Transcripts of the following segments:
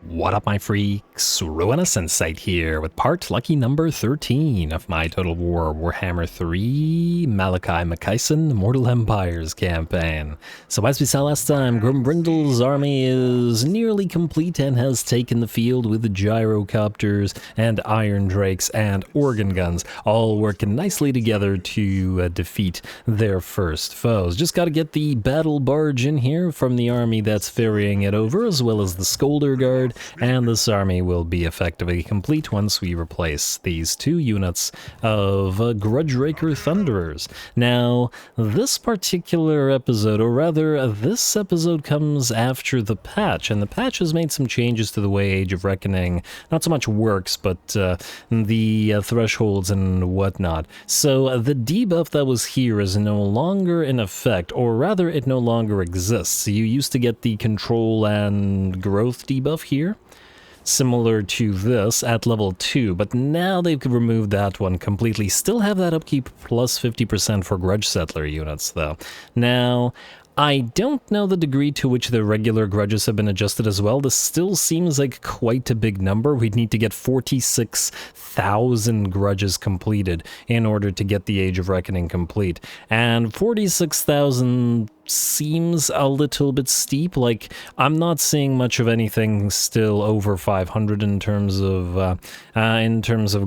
What up, my freaks? RuinusInsight here with part lucky number 13 of my Total War Warhammer 3 Malakai Makaisson Immortal Empires campaign. So as we saw last time, Grumbrindle's army is nearly complete and has taken the field with gyrocopters and iron drakes and organ guns, all working nicely together to defeat their first foes. Just gotta get the battle barge in here from the army that's ferrying it over, as well as the Scolder Guard, and this army will be effectively complete once we replace these two units of Grudge Raker Thunderers. Now, this particular episode, or rather, this episode comes after the patch, and the patch has made some changes to the way Age of Reckoning not so much works, but the thresholds and whatnot. So the debuff that was here is no longer in effect, or rather, it no longer exists. You used to get the control and growth debuff here, similar to this at level 2, but now they've removed that one completely. Still have that upkeep plus 50% for Grudge Settler units, though. Now, I don't know the degree to which the regular grudges have been adjusted as well. This still seems like quite a big number. We'd need to get 46,000 grudges completed in order to get the Age of Reckoning complete. And 46,000 seems a little bit steep. Like, I'm not seeing much of anything still over 500 in terms of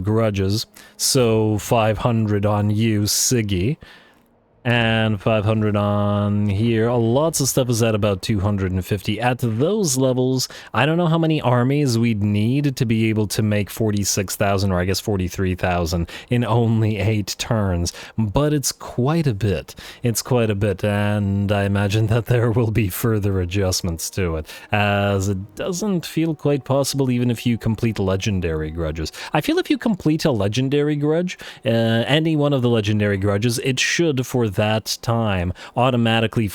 grudges. So 500 on you, Siggy. And 500 on here. Lots of stuff is at about 250. At those levels, I don't know how many armies we'd need to be able to make 46,000, or I guess 43,000, in only 8 turns. But it's quite a bit. It's quite a bit, and I imagine that there will be further adjustments to it, as it doesn't feel quite possible even if you complete legendary grudges. I feel if you complete a legendary grudge, any one of the legendary grudges, it should, for that time, automatically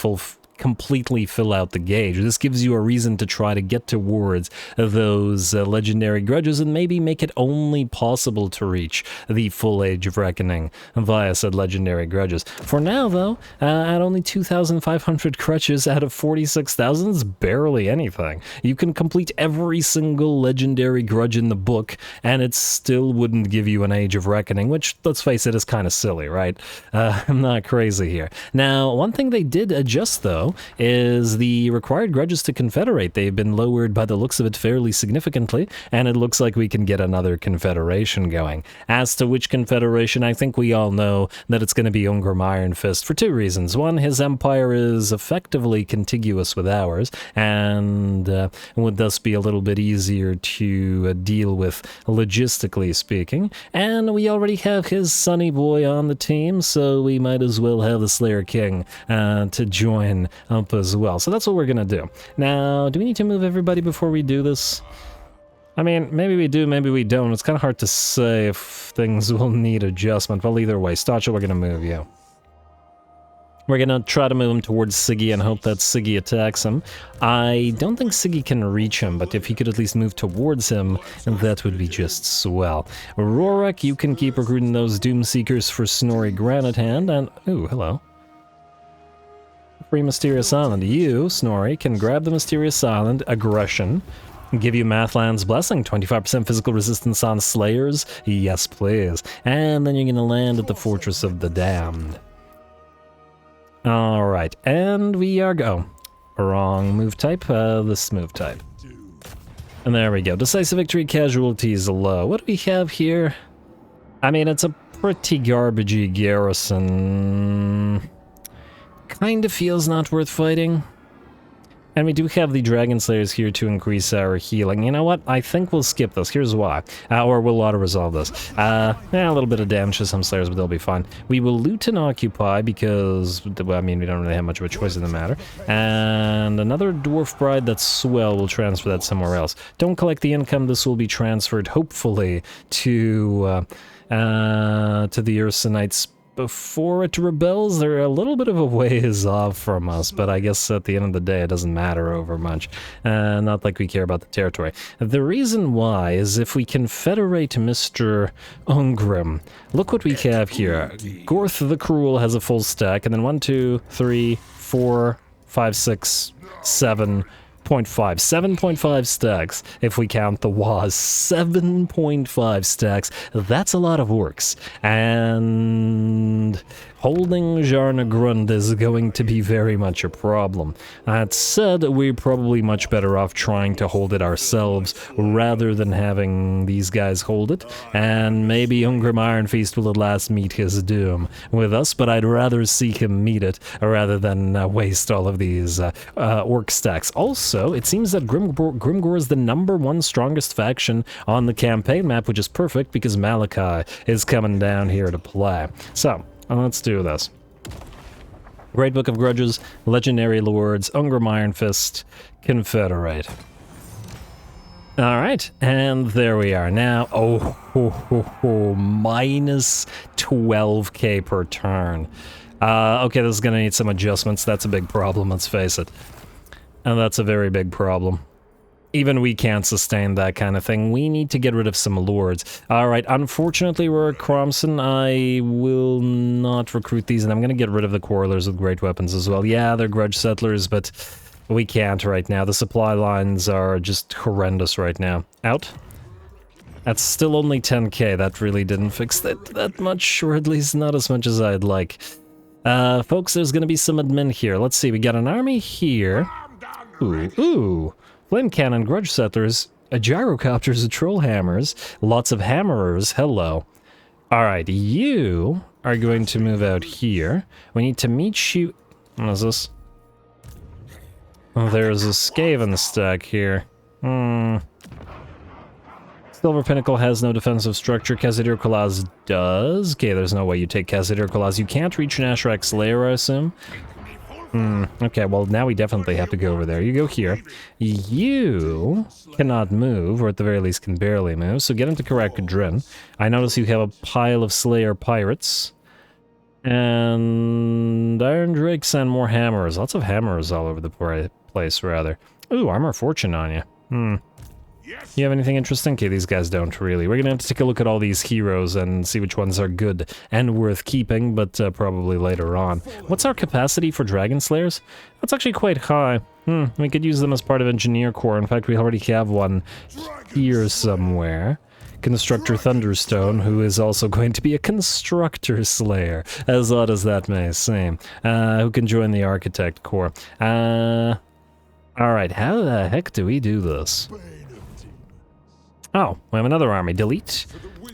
completely fill out the gauge. This gives you a reason to try to get towards those legendary grudges and maybe make it only possible to reach the full Age of Reckoning via said legendary grudges. For now, though, at only 2,500 grudges out of 46,000 is barely anything. You can complete every single legendary grudge in the book, and it still wouldn't give you an Age of Reckoning, which, let's face it, is kind of silly, right? I'm not crazy here. Now, one thing they did adjust, though, is the required grudges to Confederate. They've been lowered by the looks of it fairly significantly, and it looks like we can get another Confederation going. As to which Confederation, I think we all know that it's going to be Unram Iron Fist for 2 reasons. One, his empire is effectively contiguous with ours, and would thus be a little bit easier to deal with logistically speaking. And we already have his sonny boy on the team, so we might as well have the Slayer King to join up as well. So that's what we're gonna do. Now, do we need to move everybody before we do this? I mean, maybe we do, maybe we don't. It's kind of hard to say if things will need adjustment. Well, either way, Stacha, we're gonna move you. We're gonna try to move him towards Siggy and hope that Siggy attacks him. I don't think Siggy can reach him, but if he could at least move towards him, that would be just swell. Rorak, you can keep recruiting those Doomseekers for Snorri Granite Hand, and... ooh, hello. Free Mysterious Island. You, Snorri, can grab the Mysterious Island, Aggression, give you Mathland's Blessing, 25% physical resistance on Slayers, yes please, and then you're gonna land at the Fortress of the Damned. Alright, and we are wrong move type, this move type. And there we go, decisive victory, casualties low. What do we have here? I mean, it's a pretty garbagey garrison. Kind of feels not worth fighting. And we do have the Dragon Slayers here to increase our healing. You know what? I think we'll skip this. Here's why. Or we'll auto-resolve this. Yeah, a little bit of damage to some Slayers, but they'll be fine. We will loot and occupy because, well, I mean, we don't really have much of a choice in the matter. And another Dwarf Bride that's swell, we'll transfer that somewhere else. Don't collect the income. This will be transferred, hopefully, to the Ursinites before it rebels. They're a little bit of a ways off from us, but I guess at the end of the day it doesn't matter over much. Not like we care about the territory. The reason why is if we confederate Mr. Unram, look what we have here. Gorth the Cruel has a full stack, and then 1, 2, 3, 4, 5, 6, 7 7.5 stacks if we count the was. 7.5 stacks. That's a lot of orcs. And holding Jarna Grund is going to be very much a problem. That said, we're probably much better off trying to hold it ourselves rather than having these guys hold it. And maybe Unram Iron Feast will at last meet his doom with us, but I'd rather see him meet it rather than waste all of these orc stacks. Also, it seems that Grimgor is the #1 strongest faction on the campaign map, which is perfect because Malakai is coming down here to play. So, let's do this. Great Book of Grudges, Legendary Lords, Unram Iron Fist, Confederate. Alright, and there we are. Now, minus 12k per turn. Okay, this is gonna need some adjustments. That's a big problem, let's face it. And that's a very big problem. Even we can't sustain that kind of thing. We need to get rid of some lords. Alright, unfortunately we're at Cromson. I will not recruit these, and I'm gonna get rid of the Quarrelers with great weapons as well. Yeah, they're grudge settlers, but we can't right now. The supply lines are just horrendous right now. Out? That's still only 10k. That really didn't fix that much, or at least not as much as I'd like. Folks, there's gonna be some admin here. Let's see, we got an army here. Ooh. Flame cannon, grudge settlers, gyrocopters, troll hammers, lots of hammerers, hello. Alright, you are going to move out here. We need to meet you... What is this? Oh, there's a Skaven stack here. Silver Pinnacle has no defensive structure. Khazad-dûr Khalaz does. Okay, there's no way you take Khazad-dûr Khalaz. You can't reach Nashrak Slayer, I assume. Okay, well now we definitely have to go over there. You go here. You cannot move, or at the very least can barely move, so get into Karak-Kadrin. I notice you have a pile of Slayer pirates. And Iron Drakes and more hammers. Lots of hammers all over the place, rather. Ooh, Armor Fortune on you. You have anything interesting? Okay, these guys don't really. We're gonna have to take a look at all these heroes and see which ones are good and worth keeping, but probably later on. What's our capacity for Dragon Slayers? That's actually quite high. We could use them as part of Engineer Corps. In fact, we already have one here somewhere. Constructor Thunderstone, who is also going to be a Constructor Slayer, as odd as that may seem, who can join the Architect Corps. Alright, how the heck do we do this? Oh, we have another army. Delete.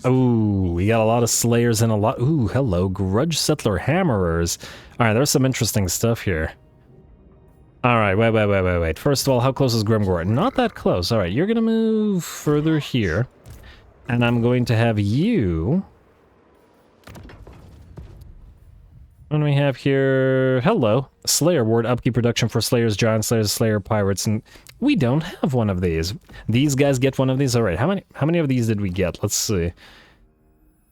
Ooh, we got a lot of Slayers and a lot... Ooh, hello, Grudge Settler Hammerers. Alright, there's some interesting stuff here. Alright, wait. First of all, how close is Grimgor? Not that close. Alright, you're gonna move further here. And I'm going to have you... What do we have here? Hello. Slayer Ward, upkeep production for Slayers, Giant Slayers, Slayer Pirates, and we don't have one of these. These guys get one of these? Alright, how many of these did we get? Let's see.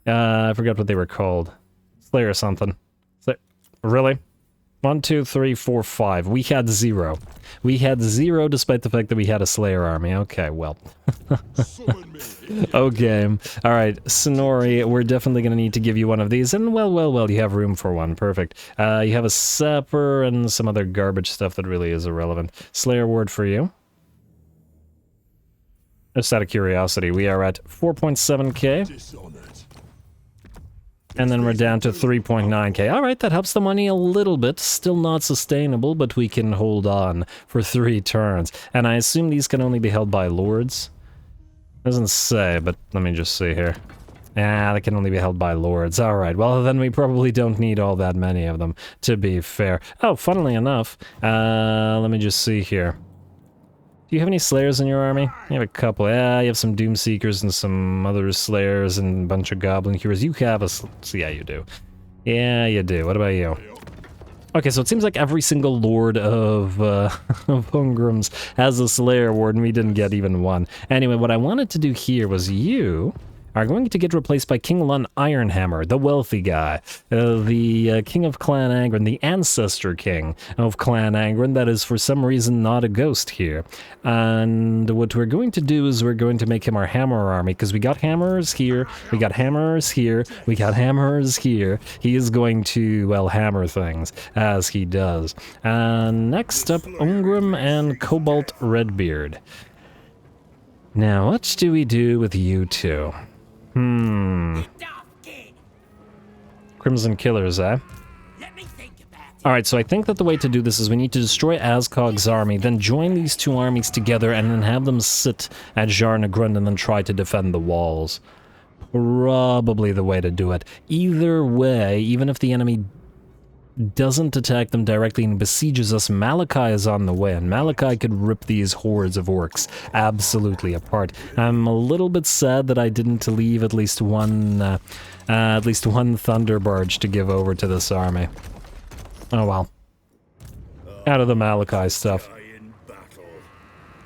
I forgot what they were called. Slayer something. Really? 1, 2, 3, 4, 5. We had 0. We had 0 despite the fact that we had a Slayer army. Okay, well. Okay. Alright, Sonori, we're definitely going to need to give you one of these. And well, you have room for one. Perfect. You have a Sapper and some other garbage stuff that really is irrelevant. Slayer Ward for you. Just out of curiosity, we are at 4.7k. And then we're down to 3.9k. Alright, that helps the money a little bit. Still not sustainable, but we can hold on for 3 turns. And I assume these can only be held by lords? Doesn't say, but let me just see here. They can only be held by lords. Alright, well then we probably don't need all that many of them, to be fair. Oh, funnily enough, let me just see here. Do you have any Slayers in your army? You have a couple. Yeah, you have some Doomseekers and some other Slayers and a bunch of Goblin Heroes. You have a... Yeah, you do. Yeah, you do. What about you? Okay, so it seems like every single Lord of Ungram's has a Slayer Ward, and we didn't get even one. Anyway, what I wanted to do here was you are going to get replaced by King Lun Ironhammer, the wealthy guy, the king of Clan Angren, the ancestor king of Clan Angren that is for some reason not a ghost here. And what we're going to do is we're going to make him our hammer army, because we got hammers here, we got hammers here, we got hammers here. He is going to, well, hammer things, as he does. And next up, Unram and Cobalt Redbeard. Now, what do we do with you two? Crimson Killers, eh? Alright, so I think that the way to do this is we need to destroy Azcog's army, then join these two armies together, and then have them sit at Jar na Grund and then try to defend the walls. Probably the way to do it. Either way, even if the enemy doesn't attack them directly and besieges us, Malakai is on the way, and Malakai could rip these hordes of orcs absolutely apart. I'm a little bit sad that I didn't leave at least one thunder barge to give over to this army. Oh well. Out of the Malakai stuff.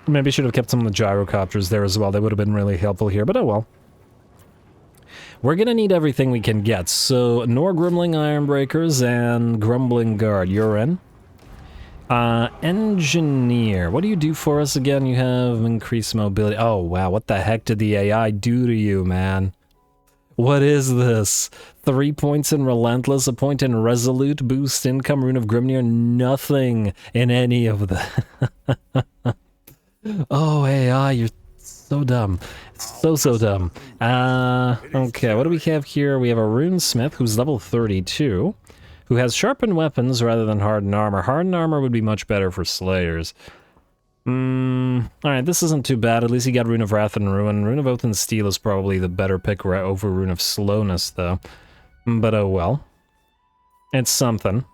Maybe I should have kept some of the gyrocopters there as well. They would have been really helpful here, but oh well. We're gonna need everything we can get, so Norgrimling Ironbreakers and Grumbling Guard, you're in. Engineer, what do you do for us again? You have increased mobility. Oh wow, what the heck did the AI do to you, man? What is this? 3 points in Relentless, a point in Resolute, boost income, Rune of Grimnir, nothing in any of the... Oh, AI, you're so dumb. So dumb. Okay, what do we have here? We have a Runesmith who's level 32, who has sharpened weapons rather than hardened armor. Hardened armor would be much better for Slayers. Alright, this isn't too bad. At least he got Rune of Wrath and Ruin. Rune of Oath and Steel is probably the better pick over Rune of Slowness, though. But oh well. It's something.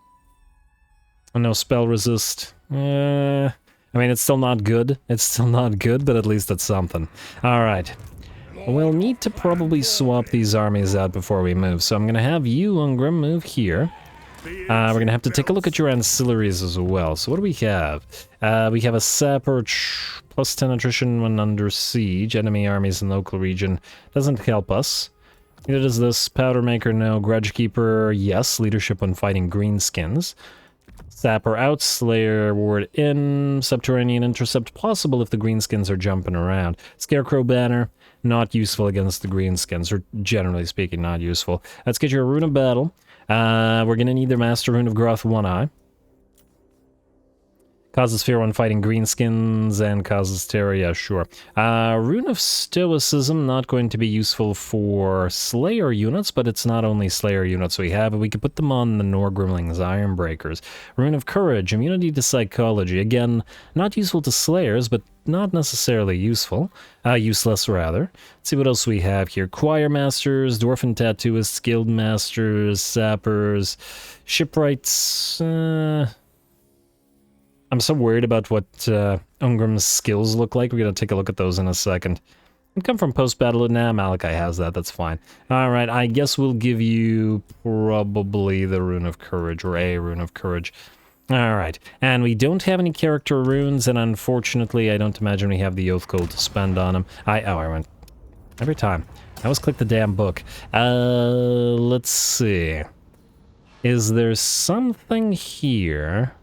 No spell resist. I mean, it's still not good. It's still not good, but at least it's something. Alright. We'll need to probably swap these armies out before we move, so I'm gonna have you, Ungram, move here. We're gonna have to take a look at your ancillaries as well. So what do we have? We have a Sapper, plus 10 attrition when under siege. Enemy armies in local region. Doesn't help us. Neither does this. Powder Maker, no. Grudge Keeper, yes. Leadership when fighting greenskins. Sapper out, Slayer ward in, Subterranean Intercept possible if the greenskins are jumping around. Scarecrow Banner, not useful against the greenskins, or generally speaking, not useful. Let's get you a Rune of Battle. We're gonna need the Master Rune of Groth One Eye. Causes fear when fighting greenskins and causes terror, yeah, sure. Rune of Stoicism, not going to be useful for Slayer units, but it's not only Slayer units we have, we could put them on the Norgrimling's Ironbreakers. Rune of Courage, immunity to psychology, again, not useful to Slayers, but not necessarily useful. Useless, rather. Let's see what else we have here. Choir Masters, Dwarfen Tattooists, Guild Masters, Sappers, Shipwrights, I'm so worried about what Ungram's skills look like. We're going to take a look at those in a second. And come from post-battle. Nah, Malakai has that. That's fine. Alright, I guess we'll give you probably the Rune of Courage, or a Rune of Courage. Alright, and we don't have any character runes, and unfortunately, I don't imagine we have the Oath Gold to spend on them. I went... Every time. I always click the damn book. Let's see. Is there something here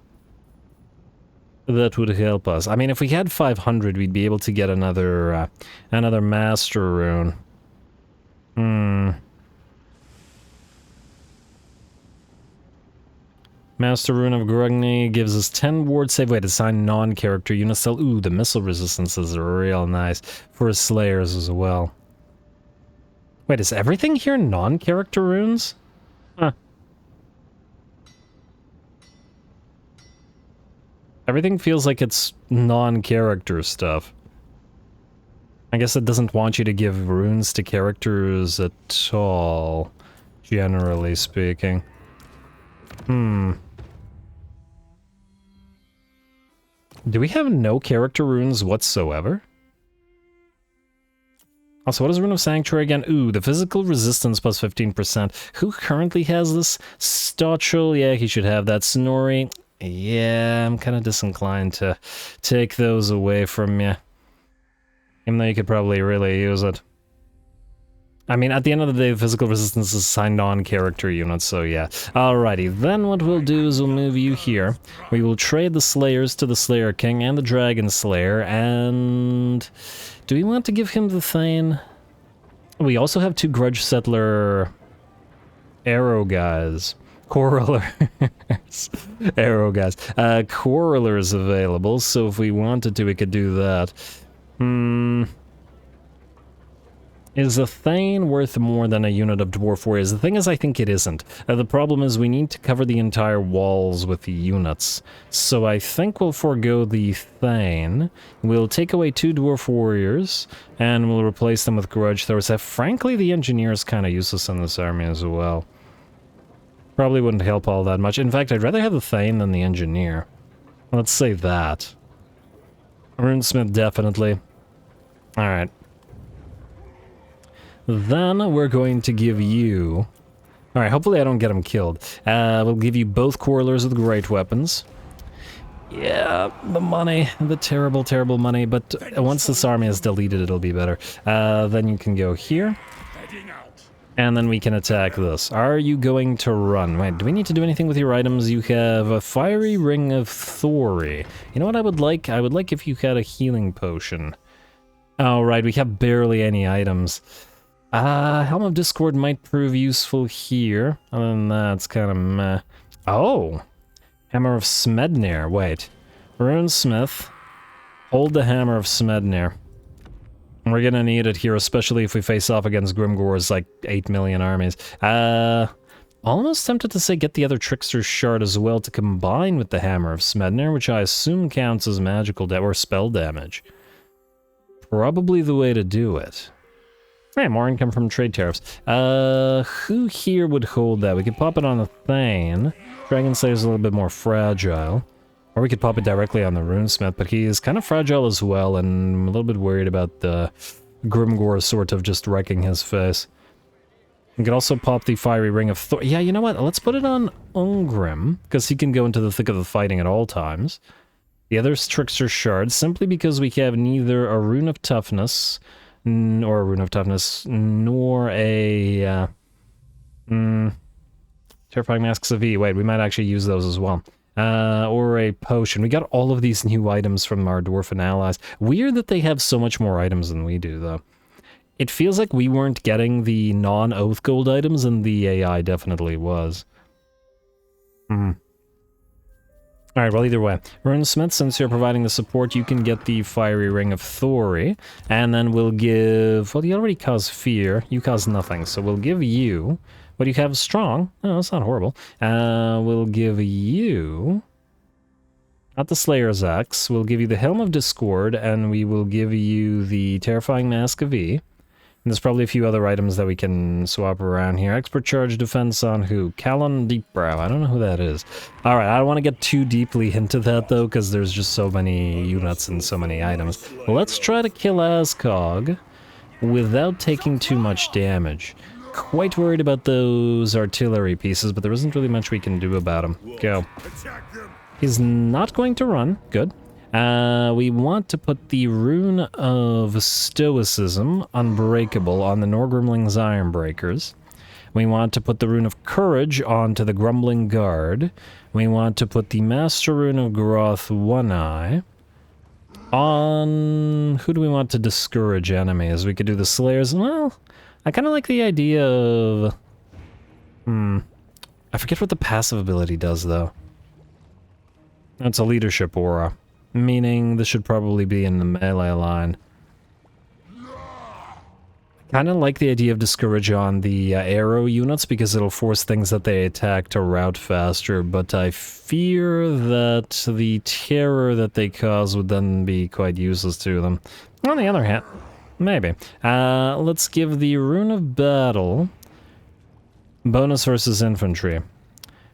that would help us? I mean, if we had 500, we'd be able to get another Master Rune. Master Rune of Grungni gives us 10 ward save. Wait, assign non-character units. Ooh, the missile resistances are real nice for Slayers as well. Wait, is everything here non-character runes? Huh. Everything feels like it's non-character stuff. I guess it doesn't want you to give runes to characters at all, generally speaking. Do we have no character runes whatsoever? Also, what is Rune of Sanctuary again? Ooh, the physical resistance plus 15%. Who currently has this? Stotchel, yeah, he should have that. Snorri, yeah, I'm kind of disinclined to take those away from you. Even though you could probably really use it. I mean, at the end of the day, physical resistance is assigned on character units, so yeah. Alrighty, then what we'll do is we'll move you here. We will trade the Slayers to the Slayer King and the Dragon Slayer, and... do we want to give him the Thane? We also have 2 Grudge Settler arrow guys. Quarrelers. Arrow guys. Quarrelers available, so if we wanted to, we could do that. Is a Thane worth more than a unit of Dwarf Warriors? The thing is, I think it isn't. The problem is we need to cover the entire walls with the units. So I think we'll forego the Thane. We'll take away 2 Dwarf Warriors, and we'll replace them with Grudge Throwers. Frankly, the Engineer is kind of useless in this army as well. Probably wouldn't help all that much. In fact, I'd rather have the Thane than the Engineer. Let's say that. Runesmith, definitely. Alright. Then we're going to give you... Alright, hopefully I don't get him killed. We'll give you both Quarrelers with great weapons. Yeah, the money. The terrible, terrible money. But once this army is deleted, it'll be better. Then you can go here. And then we can attack this. Are you going to run? Wait, do we need to do anything with your items? You have a Fiery Ring of Thori. You know what I would like? I would like if you had a healing potion. Oh, right, we have barely any items. Helm of Discord might prove useful here. Other than that, it's kind of meh. Oh! Hammer of Smednir. Wait. Runesmith. Hold the Hammer of Smednir. We're gonna need it here, especially if we face off against Grimgor's, like, 8 million armies. Almost tempted to say get the other Trickster's Shard as well to combine with the Hammer of Smednir, which I assume counts as magical or spell damage. Probably the way to do it. Hey, more income from trade tariffs. Who here would hold that? We could pop it on the Thane. Dragon Slayer's a little bit more fragile. Or we could pop it directly on the Runesmith, but he is kind of fragile as well, and I'm a little bit worried about the Grimgor sort of just wrecking his face. We could also pop the Fiery Ring of Thor. Yeah, you know what? Let's put it on Unram, because he can go into the thick of the fighting at all times. The other's Trickster Shard, simply because we have neither a Rune of Toughness... or a Rune of Toughness, nor a, Terrifying Masks of E. Wait, we might actually use those as well. Or a potion. We got all of these new items from our Dwarfen allies. Weird that they have so much more items than we do, though. It feels like we weren't getting the non-Oath Gold items, and the AI definitely was. Alright, well, either way. Runesmith, since you're providing the support, you can get the Fiery Ring of Thori, and then we'll give... well, you already cause fear. You cause nothing, so we'll give you... what you have strong. Oh, that's not horrible. We'll give you... not the Slayer's Axe. We'll give you the Helm of Discord, and we will give you the Terrifying Mask of E. And there's probably a few other items that we can swap around here. Expert Charge Defense on who? Callan Deepbrow. I don't know who that is. Alright, I don't want to get too deeply into that, though, because there's just so many units and so many items. Let's try to kill Ascog without taking too much damage. Quite worried about those artillery pieces, but there isn't really much we can do about them. Go. He's not going to run. Good. We want to put the Rune of Stoicism, Unbreakable, on the Norgrimling's Ironbreakers. We want to put the Rune of Courage onto the Grumbling Guard. We want to put the Master Rune of Groth One-Eye on... who do we want to discourage enemies? We could do the Slayers. Well, I kind of like the idea of... I forget what the passive ability does, though. It's a leadership aura. Meaning this should probably be in the melee line. Kind of like the idea of discourage on the arrow units because it'll force things that they attack to rout faster, but I fear that the terror that they cause would then be quite useless to them. On the other hand, maybe. Let's give the Rune of Battle bonus versus infantry.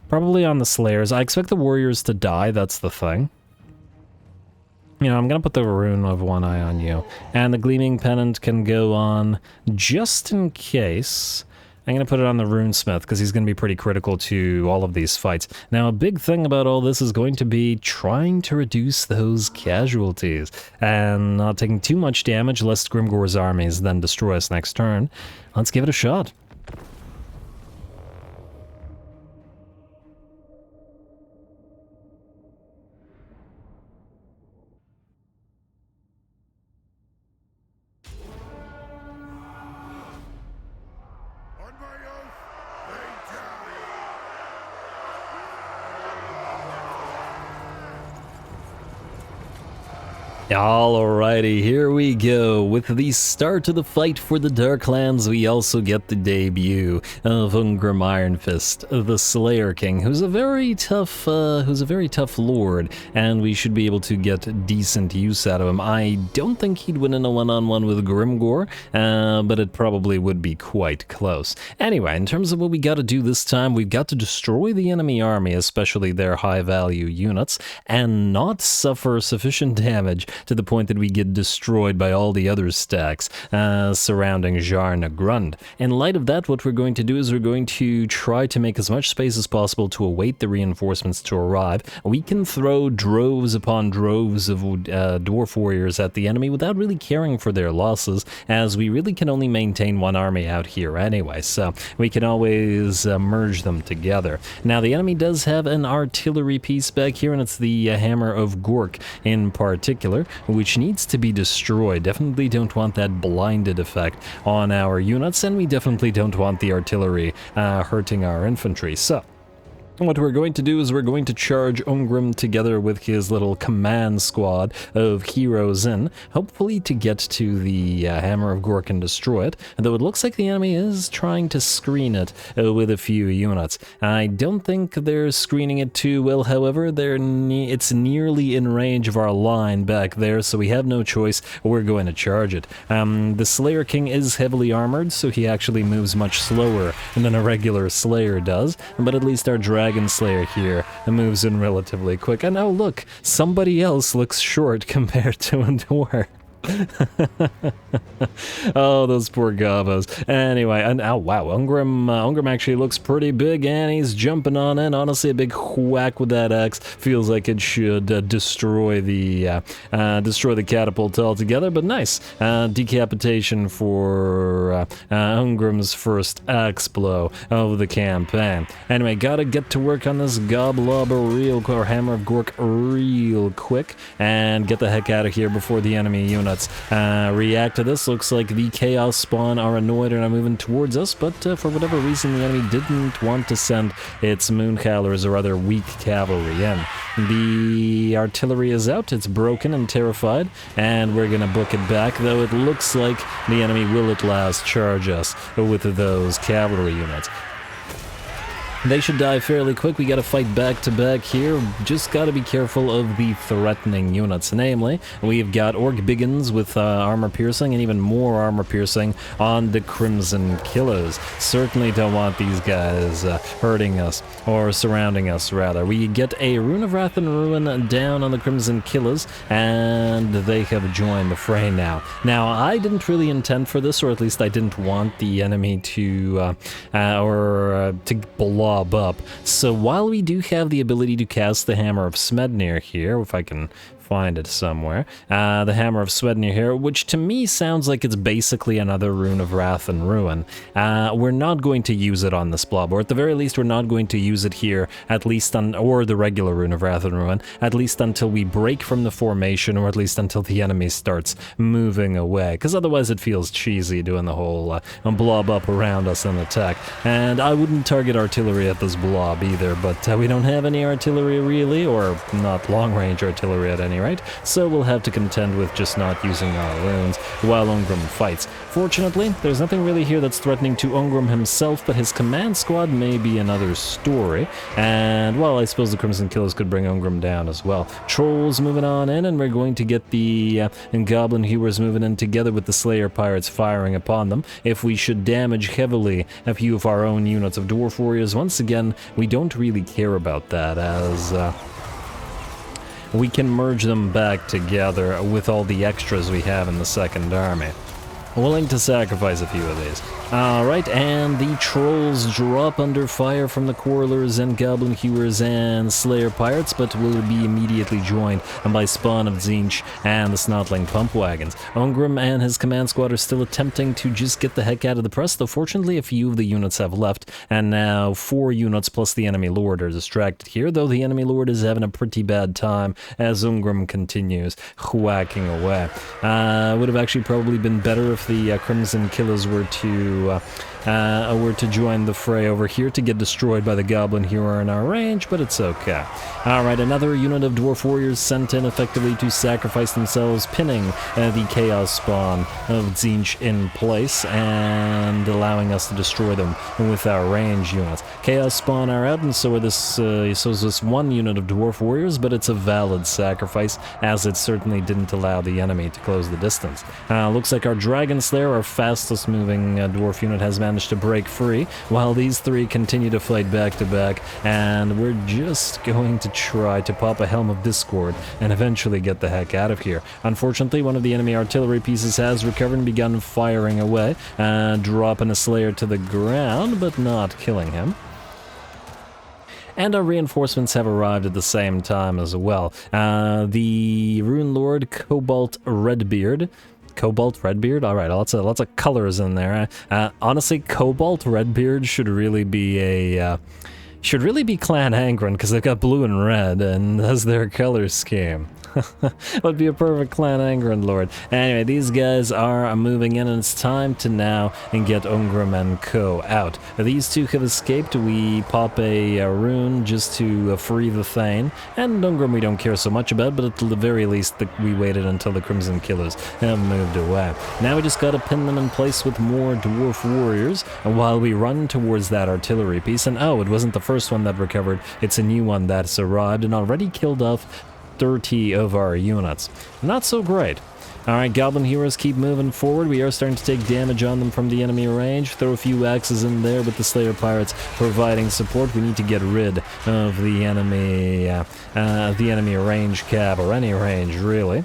Probably on the Slayers. I expect the Warriors to die, that's the thing. You know, I'm gonna put the Rune of One-Eye on you. And the Gleaming Pennant can go on just in case. I'm going to put it on the Runesmith because he's going to be pretty critical to all of these fights. Now, a big thing about all this is going to be trying to reduce those casualties and not taking too much damage lest Grimgor's armies then destroy us next turn. Let's give it a shot. Alrighty, here we go. With the start of the fight for the Darklands, we also get the debut of Unram Ironfist, the Slayer King, who's a very tough lord, and we should be able to get decent use out of him. I don't think he'd win in a one-on-one with Grimgor, but it probably would be quite close. Anyway, in terms of what we got to do this time, we've got to destroy the enemy army, especially their high-value units, and not suffer sufficient damage to the point that we get destroyed by all the other stacks surrounding Jarna Grund. In light of that, what we're going to do is we're going to try to make as much space as possible to await the reinforcements to arrive. We can throw droves upon droves of dwarf warriors at the enemy without really caring for their losses, as we really can only maintain one army out here anyway, so we can always merge them together. Now, the enemy does have an artillery piece back here, and it's the Hammer of Gork in particular, which needs to be destroyed. Definitely don't want that blinded effect on our units, and we definitely don't want the artillery hurting our infantry. So what we're going to do is we're going to charge Unram together with his little command squad of heroes in, hopefully to get to the Hammer of Gork and destroy it, though it looks like the enemy is trying to screen it with a few units. I don't think they're screening it too well, however. It's nearly in range of our line back there, so we have no choice. We're going to charge it. The Slayer King is heavily armored, so he actually moves much slower than a regular Slayer does, but at least our Dragon Slayer here moves in relatively quick. And oh look, somebody else looks short compared to a dwarf. Oh, those poor gobos. Anyway, and oh wow, Unram actually looks pretty big, and he's jumping on in. Honestly, a big whack with that axe feels like it should destroy the catapult altogether. But nice decapitation for Ungram's first axe blow of the campaign. Anyway, gotta get to work on this Goblob or Hammer of Gork real quick and get the heck out of here before the enemy units react to this. Looks like the Chaos Spawn are annoyed and are moving towards us, but for whatever reason the enemy didn't want to send its Mooncowlers or other weak cavalry in. The artillery is out, it's broken and terrified, and we're gonna book it back, though it looks like the enemy will at last charge us with those cavalry units. They should die fairly quick. We gotta fight back to back here. Just gotta be careful of the threatening units. Namely, we've got Orc Biggins with armor piercing and even more armor piercing on the Crimson Killers. Certainly don't want these guys hurting us, or surrounding us rather. We get a Rune of Wrath and Ruin down on the Crimson Killers, and they have joined the fray now. Now, I didn't really intend for this, or at least I didn't want the enemy to blow up. So while we do have the ability to cast the Hammer of Smednir here, if I can find it somewhere, the Hammer of Swednir here, which to me sounds like it's basically another Rune of Wrath and Ruin. We're not going to use it on this blob, or at the very least we're not going to use it here, at least or the regular Rune of Wrath and Ruin, at least until we break from the formation, or at least until the enemy starts moving away, because otherwise it feels cheesy doing the whole blob up around us and attack. And I wouldn't target artillery at this blob either, but we don't have any artillery really, or not long-range artillery at any rate, so we'll have to contend with just not using our runes while Unram fights. Fortunately, there's nothing really here that's threatening to Unram himself, but his command squad may be another story, and well, I suppose the Crimson Killers could bring Unram down as well. Trolls moving on in, and we're going to get the Goblin Hewers moving in together with the Slayer Pirates firing upon them. If we should damage heavily a few of our own units of Dwarf Warriors, once again, we don't really care about that, as we can merge them back together with all the extras we have in the second army. willing to sacrifice a few of these. Alright, and the trolls drop under fire from the Quarrelers and Goblin Hewers and Slayer Pirates, but will be immediately joined by Spawn of Tzeentch and the Snotling Pump Wagons. Unram and his command squad are still attempting to just get the heck out of the press, though fortunately a few of the units have left, and now 4 units plus the enemy lord are distracted here, though the enemy lord is having a pretty bad time as Unram continues whacking away. Would have actually probably been better if the Crimson Killers were to join the fray over here to get destroyed by the Goblin Hero in our range, but it's okay. Alright, another unit of Dwarf Warriors sent in effectively to sacrifice themselves, pinning the Chaos Spawn of Tzeentch in place and allowing us to destroy them with our range units. Chaos Spawn are out, and so is this one unit of Dwarf Warriors, but it's a valid sacrifice, as it certainly didn't allow the enemy to close the distance. Looks like our Dragon Slayer, our fastest moving dwarf unit, has managed to break free, while these 3 continue to fight back to back, and we're just going to try to pop a Helm of Discord and eventually get the heck out of here. Unfortunately, one of the enemy artillery pieces has recovered and begun firing away, dropping a Slayer to the ground, but not killing him. And our reinforcements have arrived at the same time as well. The Rune Lord Cobalt Redbeard. Cobalt Redbeard? Alright, lots of colors in there. Honestly, Cobalt Redbeard should really be Clan Angron, because they've got blue and red, and as their color scheme. Would be a perfect Clan Angron Lord. Anyway, these guys are moving in, and it's time to now get Unram and co. out. These 2 have escaped. We pop a rune just to free the Thane, and Unram we don't care so much about, but at the very least we waited until the Crimson Killers have moved away. Now we just gotta pin them in place with more Dwarf Warriors, while we run towards that artillery piece, and oh, it wasn't the first one that recovered, it's a new one that's arrived and already killed off 30 of our units. Not so great. Alright, Goblin Heroes keep moving forward. We are starting to take damage on them from the enemy range. Throw a few axes in there with the Slayer Pirates providing support. We need to get rid of the enemy range cab, or any range really,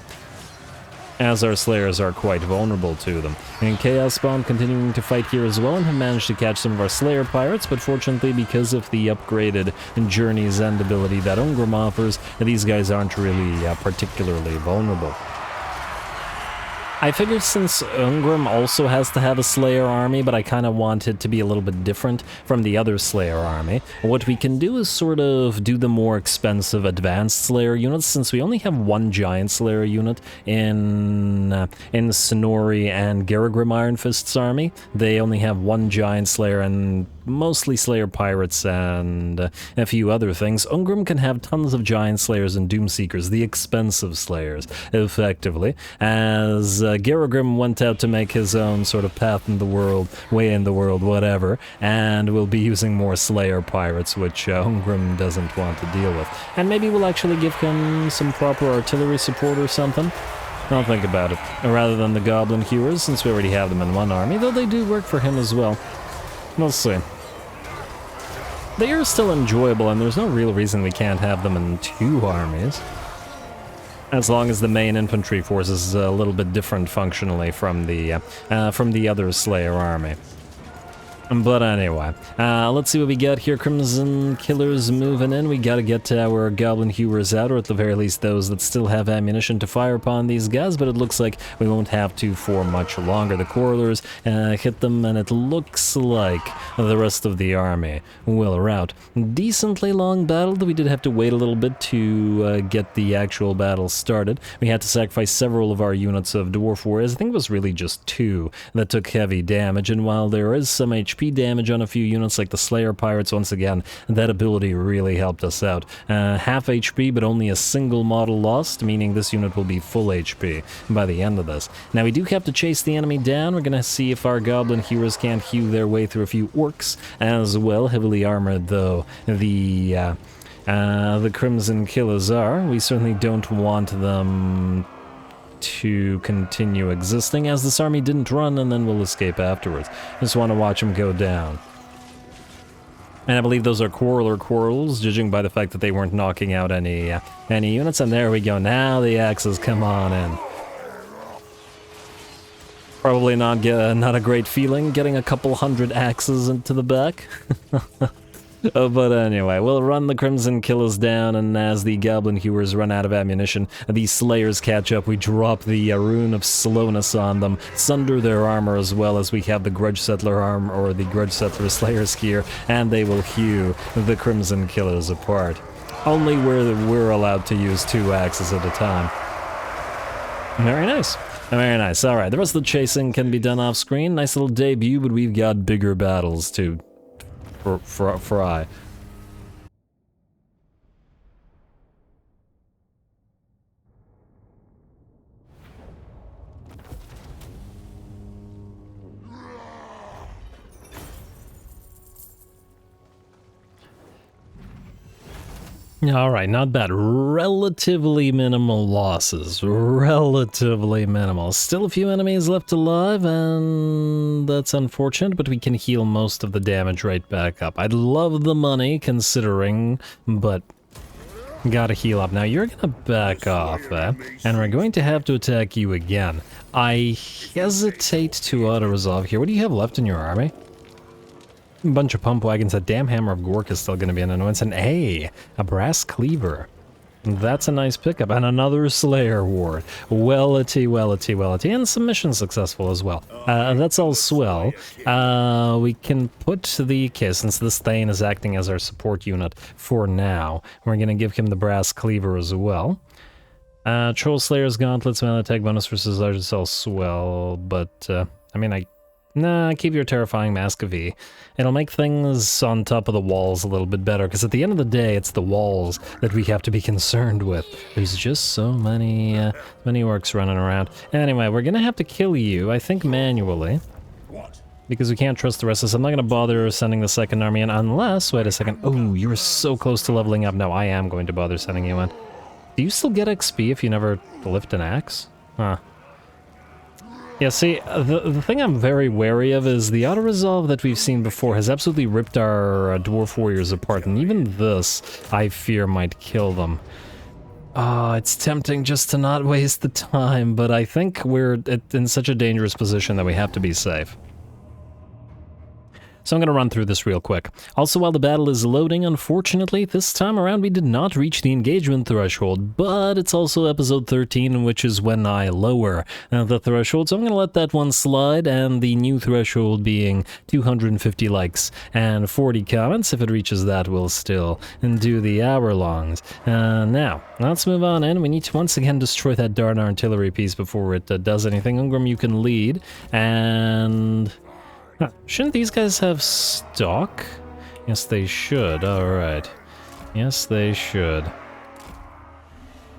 as our Slayers are quite vulnerable to them. And Chaos Spawn continuing to fight here as well, and have managed to catch some of our Slayer Pirates, but fortunately because of the upgraded Journey's End ability that Unram offers, these guys aren't really particularly vulnerable. I figured since Unram also has to have a Slayer army, but I kind of want it to be a little bit different from the other Slayer army, what we can do is sort of do the more expensive advanced Slayer units, since we only have 1 giant Slayer unit in Sonori and Garagrim Iron Fist's army. They only have 1 giant Slayer and mostly Slayer Pirates and a few other things. Unram can have tons of Giant Slayers and Doomseekers, the expensive Slayers, effectively, as Garagrim went out to make his own sort of path in the world, way in the world, whatever, and will be using more Slayer Pirates, which Unram doesn't want to deal with. And maybe we'll actually give him some proper artillery support or something. I'll think about it, rather than the Goblin Hewers, since we already have them in 1 army, though they do work for him as well. We'll see. They are still enjoyable, and there's no real reason we can't have them in 2 armies. As long as the main infantry force is a little bit different functionally from the other Slayer army. But anyway, let's see what we got here. Crimson Killers moving in. We gotta get our Goblin Hewers out, or at the very least those that still have ammunition to fire upon these guys, but it looks like we won't have to for much longer. The Quarrelers hit them, and it looks like the rest of the army will rout. Decently long battle, though we did have to wait a little bit to get the actual battle started. We had to sacrifice several of our units of Dwarf Warriors. I think it was really just 2 that took heavy damage, and while there is some HP damage on a few units like the Slayer Pirates, once again, that ability really helped us out. Half HP, but only a single model lost, meaning this unit will be full HP by the end of this. Now we do have to chase the enemy down. We're gonna see if our Goblin Heroes can't hew their way through a few orcs as well, heavily armored though the Crimson Killers are. We certainly don't want them to continue existing, as this army didn't run and then will escape afterwards. Just want to watch them go down. And I believe those are Quarrels, judging by the fact that they weren't knocking out any units. And there we go, now the axes come on in. Probably not a great feeling getting a couple hundred axes into the back. But anyway, we'll run the Crimson Killers down, and as the Goblin Hewers run out of ammunition, these Slayers catch up. We drop the Rune of Slowness on them, sunder their armor as well as we have the Grudge Settler armor, or the Grudge Settler Slayer's gear, and they will hew the Crimson Killers apart. Only we're allowed to use 2 axes at a time. Very nice. Very nice. Alright, the rest of the chasing can be done off screen. Nice little debut, but we've got bigger battles to fry. Alright, not bad. Relatively minimal losses. Relatively minimal. Still a few enemies left alive, and that's unfortunate, but we can heal most of the damage right back up. I'd love the money, considering, but gotta heal up. Now, you're gonna back off, and we're going to have to attack you again. I hesitate to auto-resolve here. What do you have left in your army? A bunch of pump wagons. A damn hammer of Gork is still going to be an annoyance. And a brass cleaver. That's a nice pickup. And another Slayer ward. Wellity, wellity, wellity. And some missions successful as well. That's all swell. We can put the... Okay, since this Thane is acting as our support unit for now, we're going to give him the brass cleaver as well. Troll Slayer's gauntlets, melee attack bonus versus large cell swell. But, I mean, Nah, keep your terrifying Mask of E. It'll make things on top of the walls a little bit better, because at the end of the day, it's the walls that we have to be concerned with. There's just so many orcs running around. Anyway, we're gonna have to kill you, I think manually. Because we can't trust the rest of us. I'm not gonna bother sending the second army in unless... Wait a second. Oh, you're so close to leveling up. No, I am going to bother sending you in. Do you still get XP if you never lift an axe? Huh. Yeah, see, the thing I'm very wary of is the auto-resolve that we've seen before has absolutely ripped our Dwarf Warriors apart, and even this, I fear, might kill them. It's tempting just to not waste the time, but I think we're in such a dangerous position that we have to be safe. So I'm going to run through this real quick. Also, while the battle is loading, unfortunately, this time around we did not reach the engagement threshold, but it's also episode 13, which is when I lower the threshold, so I'm going to let that one slide, and the new threshold being 250 likes and 40 comments. If it reaches that, we'll still do the hour-longs. Now, let's move on in. We need to once again destroy that darn artillery piece before it does anything. Unram, you can lead, and... Huh. Shouldn't these guys have stock? Yes, they should. Alright. Yes, they should.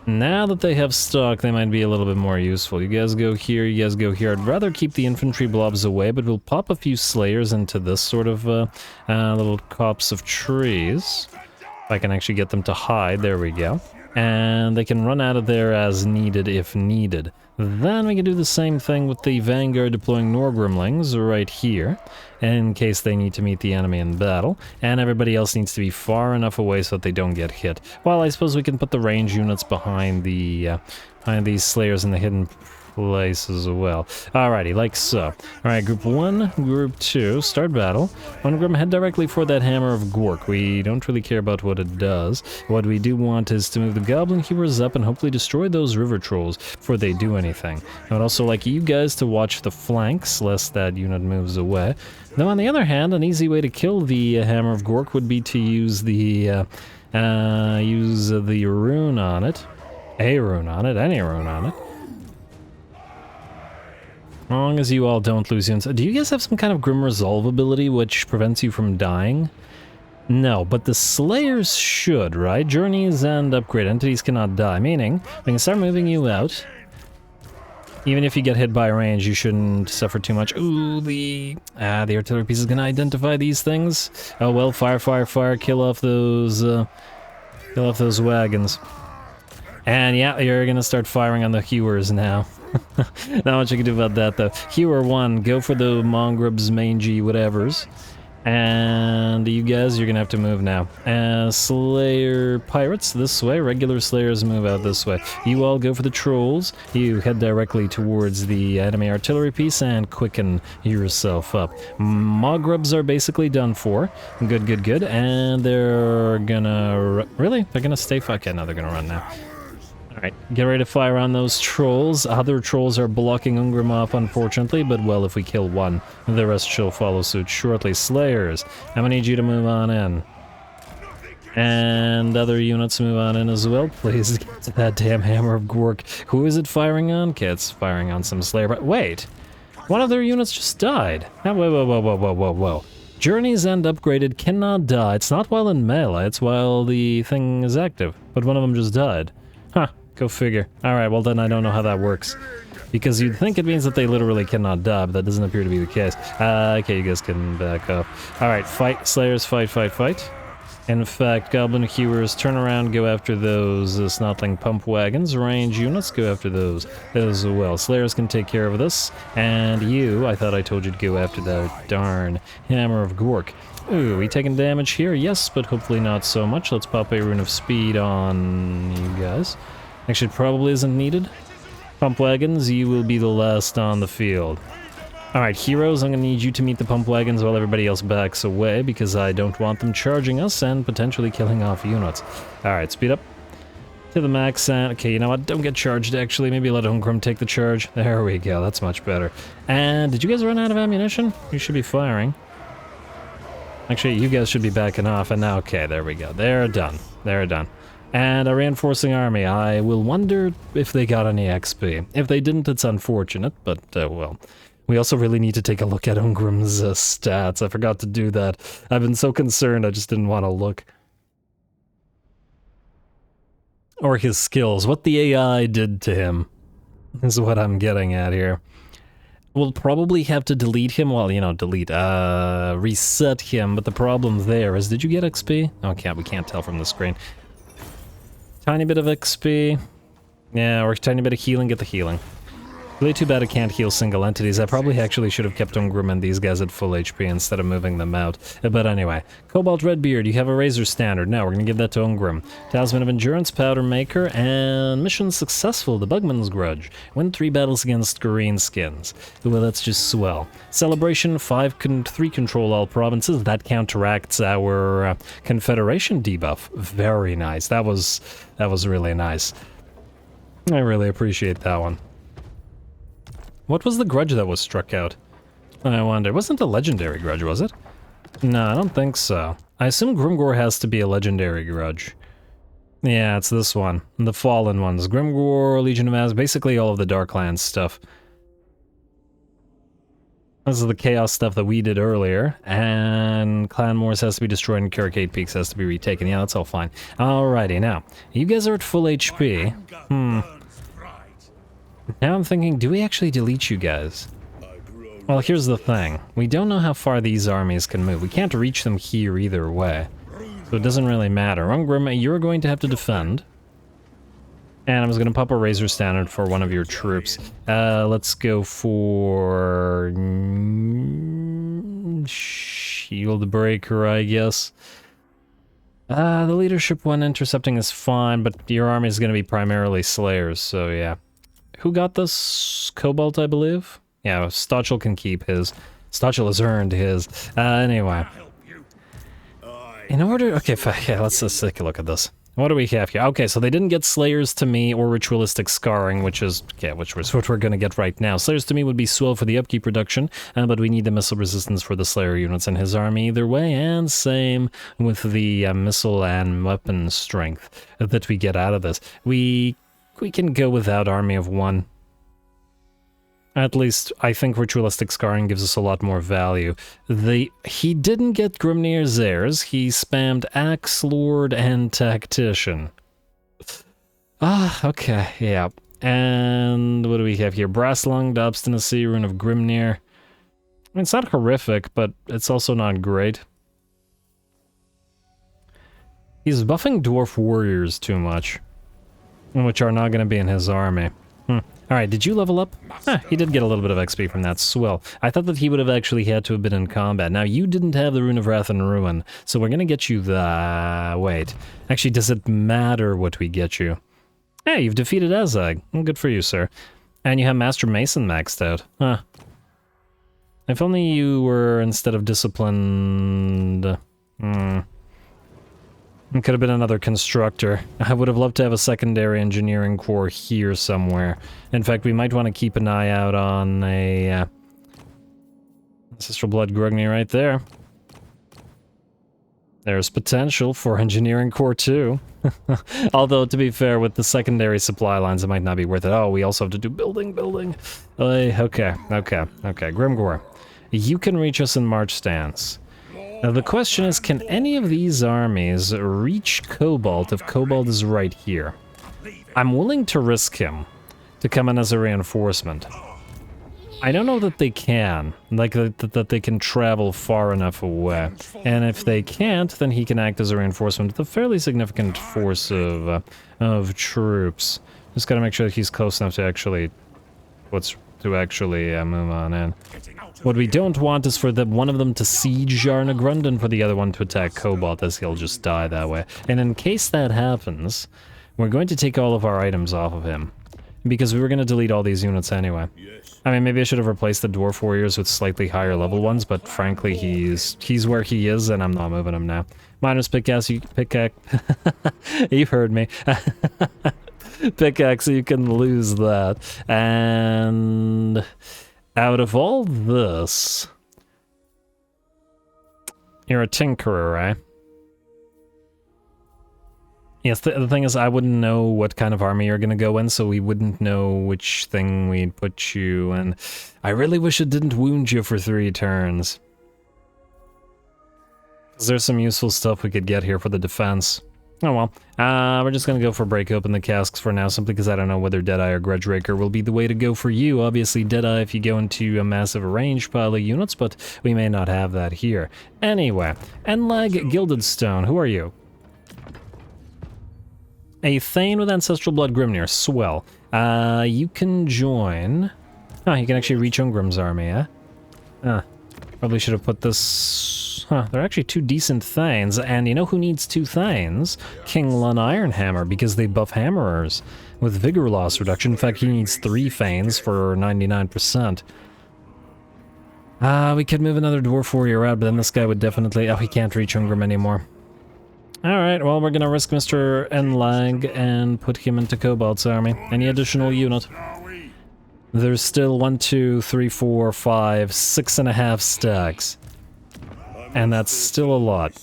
Now that they have stock, they might be a little bit more useful. You guys go here, you guys go here. I'd rather keep the infantry blobs away, but we'll pop a few Slayers into this sort of little copse of trees. If I can actually get them to hide, there we go. And they can run out of there as needed if needed. Then we can do the same thing with the Vanguard deploying Norgrimlings right here, in case they need to meet the enemy in battle, and everybody else needs to be far enough away so that they don't get hit. Well, I suppose we can put the range units behind the behind these Slayers in the hidden place as well. Alrighty, like so. Alright, group 1, group 2, start battle. Unram, head directly for that Hammer of Gork. We don't really care about what it does. What we do want is to move the Goblin Hewers up and hopefully destroy those river trolls before they do anything. I would also like you guys to watch the flanks, lest that unit moves away. Now, on the other hand, an easy way to kill the Hammer of Gork would be to use the rune on it. A rune on it, any rune on it. As long as you all don't lose units. Do you guys have some kind of Grim Resolve ability which prevents you from dying? No, but the Slayers should, right? Journeys and upgrade entities cannot die, meaning we can start moving you out. Even if you get hit by range, you shouldn't suffer too much. Ooh, the artillery piece is gonna identify these things. Oh well, fire, fire, fire, kill off those wagons. And yeah, you're gonna start firing on the hewers now. Not much you can do about that, though. Hewer 1, go for the Mongrub's mangy whatevers. And you guys, you're gonna have to move now. Slayer pirates this way, regular slayers move out this way. You all go for the trolls, you head directly towards the enemy artillery piece and quicken yourself up. Mogrubs are basically done for. Good, good, good. And they're gonna... Really? They're gonna stay... Okay, no, they're gonna run now. Alright, get ready to fire on those trolls. Other trolls are blocking Unram off, unfortunately, but well, if we kill one, the rest shall follow suit shortly. Slayers, I'm gonna need you to move on in. And other units move on in as well. Please get to that damn hammer of Gork. Who is it firing on? Okay, it's firing on some Slayer. Wait! One of their units just died. Whoa, whoa, whoa, whoa, whoa, whoa, whoa. Journeys and upgraded cannot die. It's not while in melee, it's while the thing is active. But one of them just died. Huh. Go figure. Alright, well then I don't know how that works. Because you'd think it means that they literally cannot die, but that doesn't appear to be the case. Okay, you guys can back off. Alright, fight, Slayers, fight, fight, fight. In fact, Goblin Hewers, turn around, go after those Snotling Pump Wagons. Range units, go after those as well. Slayers can take care of this. And you, I thought I told you to go after that darn Hammer of Gork. Ooh, we taking damage here? Yes, but hopefully not so much. Let's pop a Rune of Speed on you guys. Actually, it probably isn't needed. Pump wagons, you will be the last on the field. Alright, heroes, I'm gonna need you to meet the pump wagons while everybody else backs away, because I don't want them charging us and potentially killing off units. Alright, speed up to the max, and okay, you know what, don't get charged actually, maybe let Unram take the charge. There we go, that's much better. And did you guys run out of ammunition? You should be firing. Actually, you guys should be backing off, and now, okay, there we go. They're done. They're done. And a reinforcing army. I will wonder if they got any XP. If they didn't, it's unfortunate, but, well. We also really need to take a look at Ungram's stats. I forgot to do that. I've been so concerned, I just didn't want to look. Or his skills. What the AI did to him is what I'm getting at here. We'll probably have to delete him, well, you know, reset him, but the problem there is, did you get XP? Okay, we can't tell from the screen. Tiny bit of XP. Yeah, or a tiny bit of healing, get the healing. Really too bad I can't heal single entities. I probably actually should have kept Unram and these guys at full HP instead of moving them out. But anyway, Cobalt Redbeard, you have a Razor Standard. Now we're gonna give that to Unram. Talisman of Endurance, Powder Maker, and mission successful, the Bugman's Grudge. Win 3 battles against Greenskins. Well, that's just swell. Celebration, 3 control all provinces. That counteracts our Confederation debuff. Very nice. That was really nice. I really appreciate that one. What was the grudge that was struck out? I wonder. It wasn't a legendary grudge, was it? No, I don't think so. I assume Grimgor has to be a legendary grudge. Yeah, it's this one. The Fallen ones. Grimgor, Legion of Maz, basically all of the Darklands stuff. This is the Chaos stuff that we did earlier. And Clan Moors has to be destroyed and Carricade Peaks has to be retaken. Yeah, that's all fine. Alrighty, now. You guys are at full HP. Now I'm thinking, do we actually delete you guys? Well, here's the thing. We don't know how far these armies can move. We can't reach them here either way. So it doesn't really matter. Ungram, you're going to have to defend. And I'm just going to pop a Razor Standard for one of your troops. Let's go for... Shield Breaker, I guess. The leadership one intercepting is fine, but your army is going to be primarily Slayers, so yeah. Who got this? Cobalt, I believe? Yeah, Stochel can keep his. Stochel has earned his. Anyway. In order... Okay, yeah, let's take a look at this. What do we have here? Okay, so they didn't get Slayers to me or Ritualistic Scarring, which is... Okay, which was what we're gonna get right now. Slayers to me would be swell for the upkeep reduction, but we need the missile resistance for the Slayer units in his army either way, and same with the missile and weapon strength that we get out of this. We can go without Army of One. At least, I think Ritualistic Scarring gives us a lot more value. He didn't get Grimnir's heirs, he spammed Axe Lord and Tactician. Okay, yeah. And what do we have here? Brasslunged, Obstinacy, Rune of Grimnir. I mean, it's not horrific, but it's also not great. He's buffing Dwarf Warriors too much, which are not going to be in his army. Alright, did you level up? He did get a little bit of XP from that. Swell. I thought that he would have actually had to have been in combat. Now, you didn't have the Rune of Wrath and Ruin, so we're gonna get you the... Wait. Actually, does it matter what we get you? Hey, you've defeated Azag. Well, good for you, sir. And you have Master Mason maxed out. Huh. If only you were, instead of disciplined... It could have been another constructor. I would have loved to have a secondary engineering core here somewhere. In fact, we might want to keep an eye out on a... Ancestral Blood Grungni right there. There's potential for engineering core too. Although, to be fair, with the secondary supply lines, it might not be worth it. Oh, we also have to do building. Okay. Grimgor, you can reach us in March stance. Now the question is, can any of these armies reach Cobalt if Cobalt is right here? I'm willing to risk him to come in as a reinforcement. I don't know that they can, like that they can travel far enough away. And if they can't, then he can act as a reinforcement with a fairly significant force of troops. Just gotta make sure that he's close enough to actually move on in. What we don't want is for one of them to siege Yarnagrund and for the other one to attack Cobalt, as he'll just die that way. And in case that happens, we're going to take all of our items off of him. Because we were going to delete all these units anyway. I mean, maybe I should have replaced the Dwarf Warriors with slightly higher level ones, but frankly, he's where he is, and I'm not moving him now. Minus pickaxe, you've heard me. Pickaxe, you can lose that. And out of all this, you're a tinkerer, right? Yes, the thing is, I wouldn't know what kind of army you're gonna go in, so we wouldn't know which thing we'd put you in. I really wish it didn't wound you for 3 turns. Because there's some useful stuff we could get here for the defense. Oh well. We're just gonna go for break open the casks for now, simply because I don't know whether Deadeye or Grudge Raker will be the way to go for you. Obviously, Deadeye if you go into a massive ranged pile of units, but we may not have that here. Anyway, Enlag Gilded Stone, who are you? A Thane with Ancestral Blood Grimnir, swell. You can join... Oh, you can actually reach Ungrim's army, eh? Probably should have put this... Huh, they're actually 2 decent Thanes, and you know who needs 2 Thanes? King Lun Ironhammer, because they buff Hammerers with Vigor Loss Reduction. In fact, he needs 3 Thanes for 99%. We could move another Dwarf Warrior out, but then this guy would definitely... Oh, he can't reach Ungrim anymore. Alright, well, we're gonna risk Mr. Enlag and put him into Cobalt's army. Any additional unit? There's still 1, 2, 3, 4, 5, 6.5 stacks. And that's still a lot.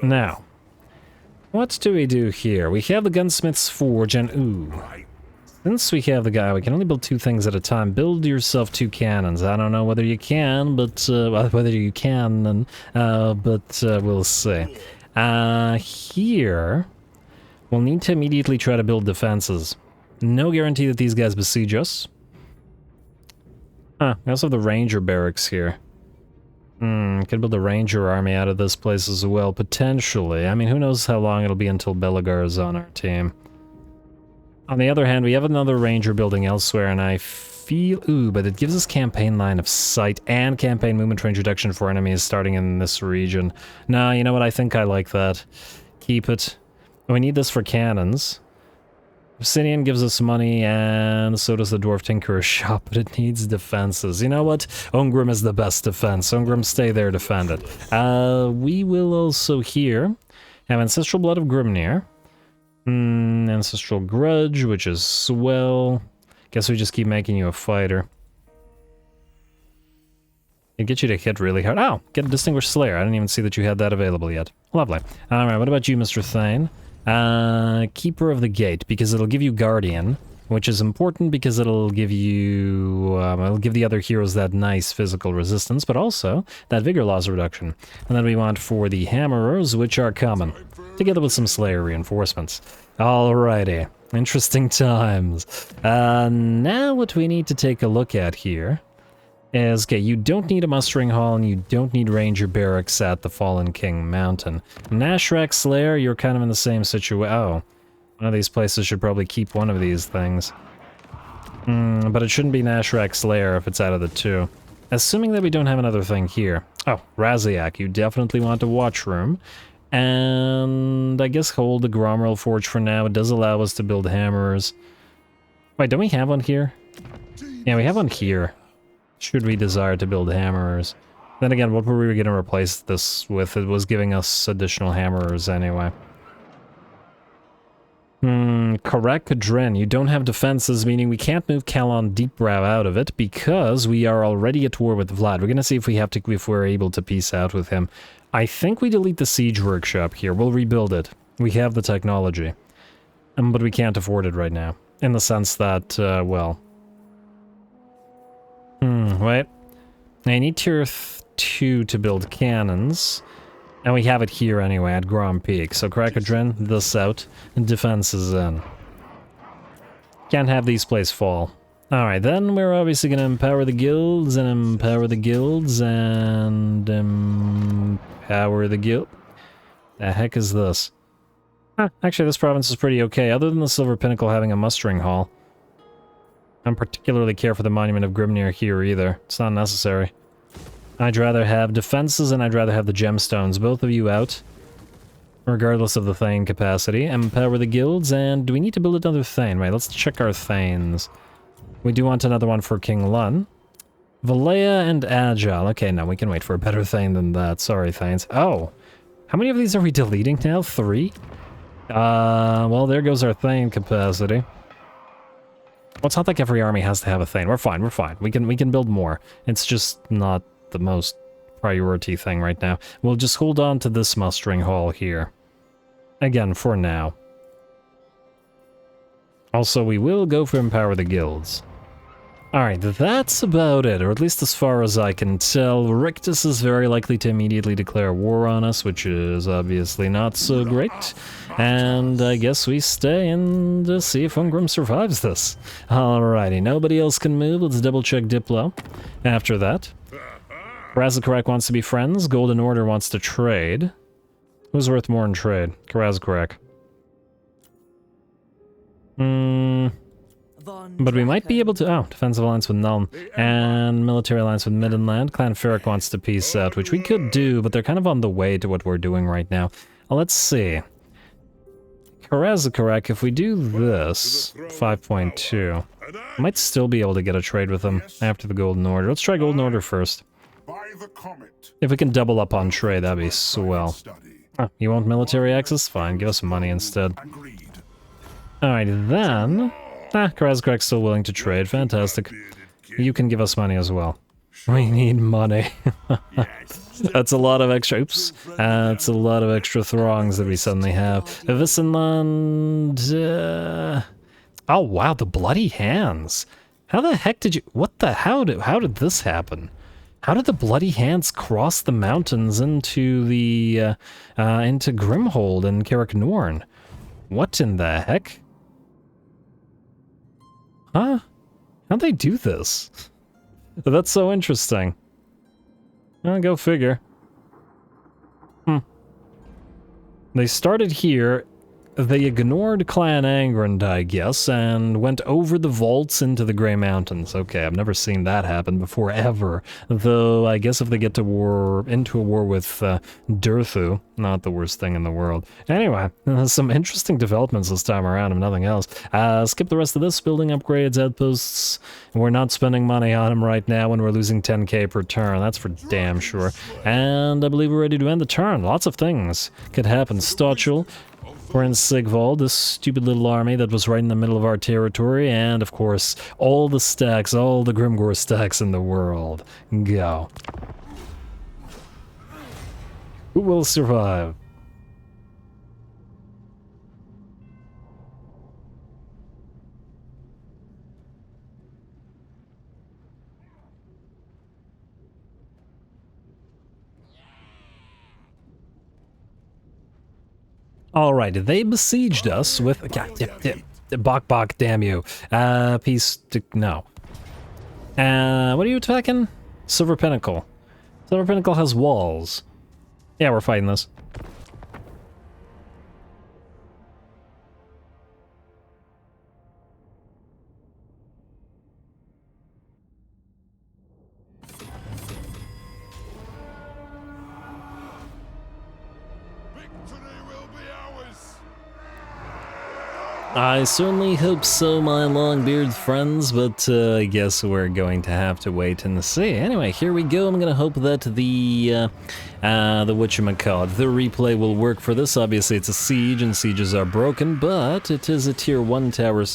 Now, what do we do here? We have the Gunsmith's Forge, and ooh. Since we have the guy, we can only build 2 things at a time. Build yourself 2 cannons. I don't know whether you can, but, we'll see. Here, we'll need to immediately try to build defenses. No guarantee that these guys besiege us. We also have the Ranger barracks here. Could build a Ranger army out of this place as well, potentially. I mean, who knows how long it'll be until Belagar is on our team. On the other hand, we have another Ranger building elsewhere, and I feel... Ooh, but it gives us campaign line of sight and campaign movement range reduction for enemies starting in this region. Nah, you know what? I think I like that. Keep it. We need this for cannons. Obsidian gives us money, and so does the Dwarf Tinkerer's shop, but it needs defenses. You know what? Ungrim is the best defense. Ungrim, stay there, defend it. We will also here have Ancestral Blood of Grimnir. Ancestral Grudge, which is swell. Guess we just keep making you a fighter. It get you to hit really hard. Oh, get a Distinguished Slayer. I didn't even see that you had that available yet. Lovely. Alright, what about you, Mr. Thane? Keeper of the Gate, because it'll give you Guardian, which is important because it'll give you... it'll give the other heroes that nice physical resistance, but also that Vigor Loss reduction. And then we want for the Hammerers, which are common, together with some Slayer reinforcements. Alrighty. Interesting times. Now what we need to take a look at here is, okay, you don't need a mustering hall and you don't need Ranger barracks at the Fallen King Mountain. Nashrak Slayer, you're kind of in the same situation. Oh, one of these places should probably keep one of these things. But it shouldn't be Nashrak SLAYER if it's out of the two. Assuming that we don't have another thing here. Oh, Raziak, you definitely want a watch room. And I guess hold the Gromrel Forge for now. It does allow us to build hammers. Wait, don't we have one here? Yeah, we have one here. Should we desire to build hammers. Then again, what were we going to replace this with? It was giving us additional hammers anyway. Correct, Dren. You don't have defenses, meaning we can't move Kalon Deepbrow out of it because we are already at war with Vlad. We're gonna see if we're able to peace out with him. I think we delete the siege workshop here. We'll rebuild it. We have the technology, but we can't afford it right now. In the sense that, well, wait. I need tier 2 to build cannons. And we have it here anyway, at Grom Peak. So Krakadren, this out, and defense is in. Can't have these places fall. Alright, then we're obviously gonna empower the guilds, and empower the guilds, and empower the guild. The heck is this? Huh, actually this province is pretty okay, other than the Silver Pinnacle having a mustering hall. I don't particularly care for the Monument of Grimnir here either. It's not necessary. I'd rather have defenses and I'd rather have the gemstones. Both of you out. Regardless of the Thane capacity. Empower the guilds, and do we need to build another Thane? Right, let's check our Thanes. We do want another one for King Lun. Valea and Agile. Okay, no, we can wait for a better Thane than that. Sorry, Thanes. Oh! How many of these are we deleting now? 3? Well, there goes our Thane capacity. Well, it's not like every army has to have a Thane. We're fine, we're fine. We can build more. It's just not the most priority thing right now. We'll just hold on to this mustering hall here. Again, for now. Also, we will go for Empower the Guilds. Alright, that's about it, or at least as far as I can tell. Rictus is very likely to immediately declare war on us, which is obviously not so great. And I guess we stay and see if Unram survives this. Alrighty, nobody else can move. Let's double check Diplo. After that, Karazakarak wants to be friends. Golden Order wants to trade. Who's worth more in trade? Karazakarak. But we might be able to... Oh, defensive alliance with Nuln. And military alliance with Middenland. Clan Ferric wants to peace out, which we could do, but they're kind of on the way to what we're doing right now. Let's see. Karazakarak, if we do this, 5.2, might still be able to get a trade with them after the Golden Order. Let's try Golden Order first. If we can double up on trade, that'd be swell. Oh, you want military access? Fine, give us some money instead. Alright, then... Karazakarak's still willing to trade. Fantastic. You can give us money as well. We need money. That's a lot of extra... Oops. That's a lot of extra throngs that we suddenly have. Visenland... Oh, wow, the Bloody Hands. How the heck did you... What the... How did this happen? How did the Bloody Hands cross the mountains into the... into Grimhold and Carrick Norn? What in the heck? Huh? How'd they do this? That's so interesting. Go figure. They started here, they ignored Clan Angrand, I guess, and went over the vaults into the Grey Mountains. Okay, I've never seen that happen before, ever. Though, I guess if they get to into a war with Durthu, not the worst thing in the world. Anyway, some interesting developments this time around, if nothing else. Skip the rest of this, building upgrades, outposts. We're not spending money on them right now when we're losing 10k per turn, that's for damn sure. And I believe we're ready to end the turn. Lots of things could happen. Stochel. We're in Sigvald, this stupid little army that was right in the middle of our territory, and of course, all the stacks, all the Grimgor stacks in the world. Go. Who will survive? Alright, they besieged us with... Bok, damn you. Peace... No. What are you attacking? Silver Pinnacle. Silver Pinnacle has walls. Yeah, we're fighting this. I certainly hope so, my Longbeard friends, but I guess we're going to have to wait and see. Anyway, here we go. I'm gonna hope that the whatchamacallit, the replay will work for this. Obviously, it's a siege, and sieges are broken, but it is a tier 1 tower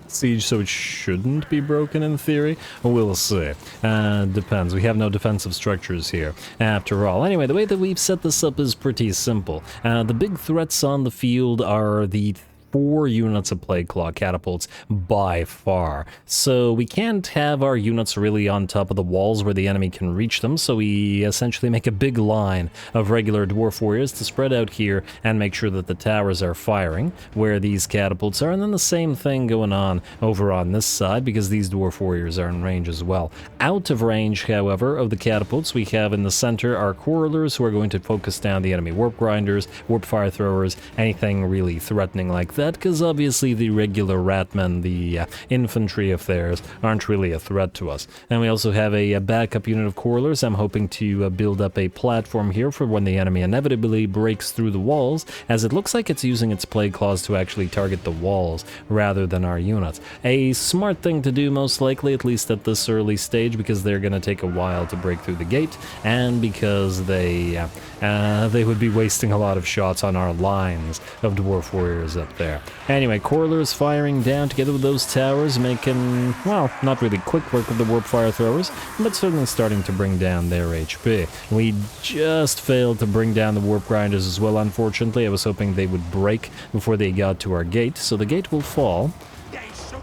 siege, so it shouldn't be broken in theory. We'll see. Depends. We have no defensive structures here, after all. Anyway, the way that we've set this up is pretty simple. The big threats on the field are the 4 units of Plague Claw catapults by far. So we can't have our units really on top of the walls where the enemy can reach them, so we essentially make a big line of regular dwarf warriors to spread out here and make sure that the towers are firing where these catapults are, and then the same thing going on over on this side because these dwarf warriors are in range as well. Out of range, however, of the catapults, we have in the center our correlers who are going to focus down the enemy warp grinders, warp fire throwers, anything really threatening like that, because obviously the regular ratmen, the infantry affairs, aren't really a threat to us. And we also have a backup unit of correlers. I'm hoping to build up a platform here for when the enemy inevitably breaks through the walls, as it looks like it's using its plague claws to actually target the walls rather than our units. A smart thing to do, most likely, at least at this early stage, because they're going to take a while to break through the gate, and because they would be wasting a lot of shots on our lines of dwarf warriors up there. Anyway, correlers firing down together with those towers, making, well, not really quick work of the warp fire throwers, but certainly starting to bring down their HP. We just failed to bring down the warp grinders as well, unfortunately. I was hoping they would break before they got to our gate, so the gate will fall,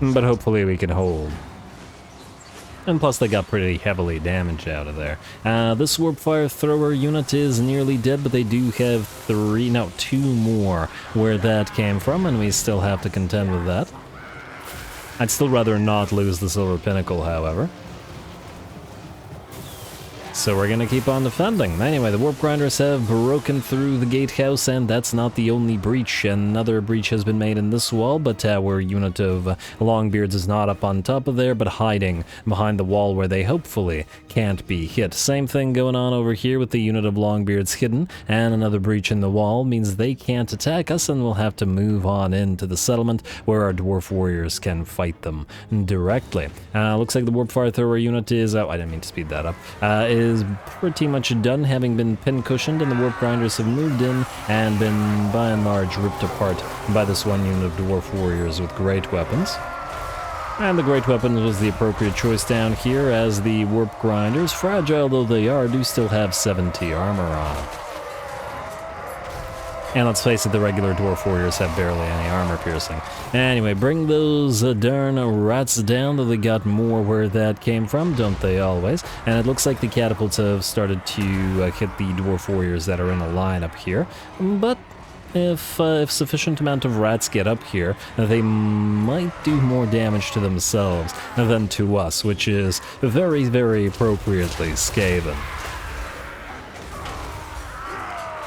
but hopefully we can hold. And plus they got pretty heavily damaged out of there. This warp fire thrower unit is nearly dead, but they do have 2 more where that came from, and we still have to contend with that. I'd still rather not lose the Silver Pinnacle, however. So we're gonna keep on defending. Anyway, the warp grinders have broken through the gatehouse, and that's not the only breach. Another breach has been made in this wall, but our unit of Longbeards is not up on top of there, but hiding behind the wall where they hopefully can't be hit. Same thing going on over here with the unit of Longbeards hidden, and another breach in the wall means they can't attack us, and we'll have to move on into the settlement where our dwarf warriors can fight them directly. Looks like the warp fire thrower unit is, oh, I didn't mean to speed that up, is pretty much done, having been pin-cushioned, and the warp grinders have moved in and been by and large ripped apart by this one unit of dwarf warriors with great weapons. And the great weapons was the appropriate choice down here, as the warp grinders, fragile though they are, do still have 70 armor on them. And let's face it, the regular dwarf warriors have barely any armor piercing. Anyway, bring those darn rats down, though they got more where that came from, don't they always? And it looks like the catapults have started to hit the dwarf warriors that are in a line up here. But if sufficient amount of rats get up here, they might do more damage to themselves than to us, which is very, very appropriately scathing.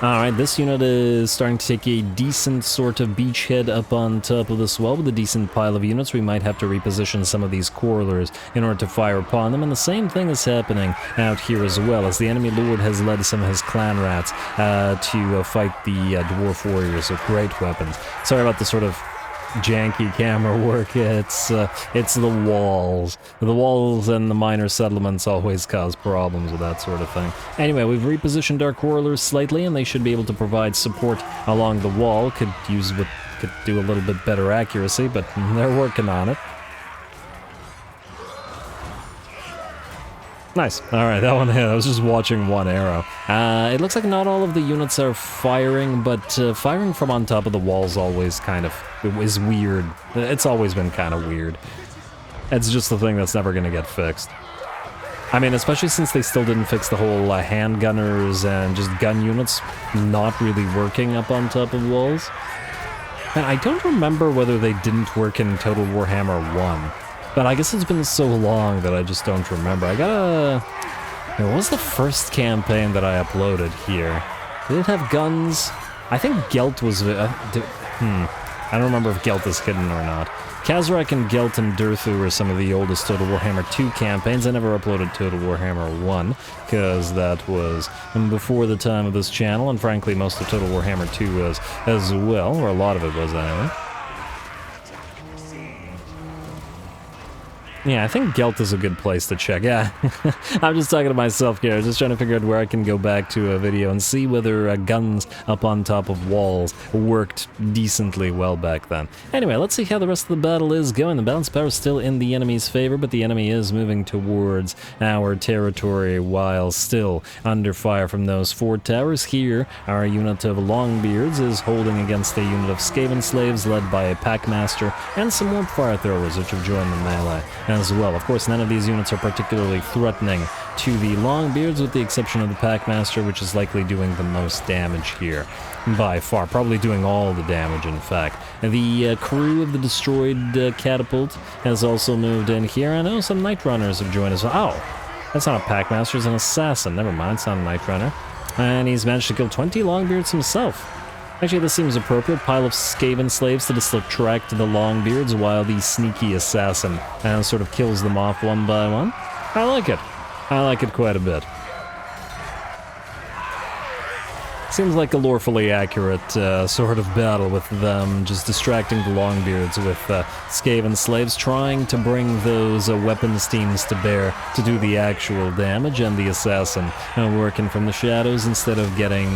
Alright, this unit is starting to take a decent sort of beachhead up on top of this wall with a decent pile of units. We might have to reposition some of these correlers in order to fire upon them, and the same thing is happening out here as well, as the enemy lord has led some of his clan rats to fight the dwarf warriors with great weapons. Sorry about the sort of janky camera work. It's the walls. The walls and the minor settlements always cause problems with that sort of thing. Anyway, we've repositioned our correlers slightly, and they should be able to provide support along the wall. Could do a little bit better accuracy, but they're working on it. Nice. Alright, that one hit. I was just watching one arrow. It looks like not all of the units are firing, but firing from on top of the walls always kind of is weird. It's always been kind of weird. It's just the thing that's never going to get fixed. I mean, especially since they still didn't fix the whole handgunners and just gun units not really working up on top of walls. And I don't remember whether they didn't work in Total Warhammer 1. But I guess it's been so long that I just don't remember. What was the first campaign that I uploaded here? Did it have guns? I think Gelt was... I don't remember if Gelt is hidden or not. Kazrak and Gelt and Durthu were some of the oldest Total Warhammer 2 campaigns. I never uploaded Total Warhammer 1, because that was before the time of this channel, and frankly most of Total Warhammer 2 was as well, or a lot of it was anyway. Yeah, I think Gelt is a good place to check. Yeah, I'm just talking to myself here. Just trying to figure out where I can go back to a video and see whether guns up on top of walls worked decently well back then. Anyway, let's see how the rest of the battle is going. The balance power is still in the enemy's favor, but the enemy is moving towards our territory while still under fire from those 4 towers. Here, our unit of Longbeards is holding against a unit of Skaven slaves led by a Packmaster and some Warp Fire Throwers, which have joined the melee as well. Of course, none of these units are particularly threatening to the Longbeards, with the exception of the Packmaster, which is likely doing the most damage here by far, probably doing all the damage, in fact. The crew of the destroyed catapult has also moved in here. I know some Night Runners have joined us. Oh, that's not a Packmaster, it's an assassin. Never mind, it's not a Night Runner. And he's managed to kill 20 Longbeards himself. Actually, this seems appropriate. Pile of Skaven slaves to distract the Longbeards while the sneaky assassin sort of kills them off one by one. I like it. I like it quite a bit. Seems like a lorefully accurate sort of battle, with them just distracting the Longbeards with Skaven slaves, trying to bring those weapons teams to bear to do the actual damage, and the assassin working from the shadows instead of getting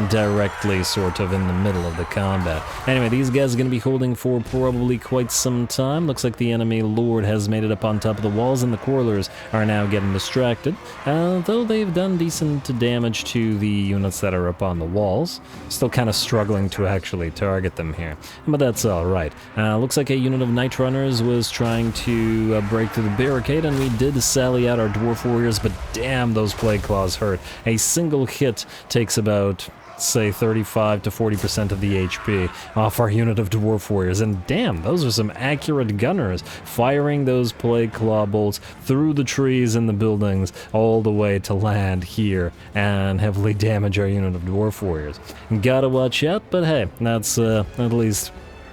directly sort of in the middle of the combat. Anyway, these guys are going to be holding for probably quite some time. Looks like the enemy Lord has made it up on top of the walls, and the Quarrelers are now getting distracted, though they've done decent damage to the units that are up on the walls. Still kind of struggling to actually target them here, but that's alright. Looks like a unit of Night Runners was trying to break through the barricade, and we did sally out our Dwarf Warriors, but damn, those Plague Claws hurt. A single hit takes about, say, 35 to 40% of the HP off our unit of Dwarf Warriors, and damn, those are some accurate gunners, firing those Plague Claw bolts through the trees and the buildings all the way to land here and heavily damage our unit of Dwarf Warriors. Gotta watch out, but hey, that's at least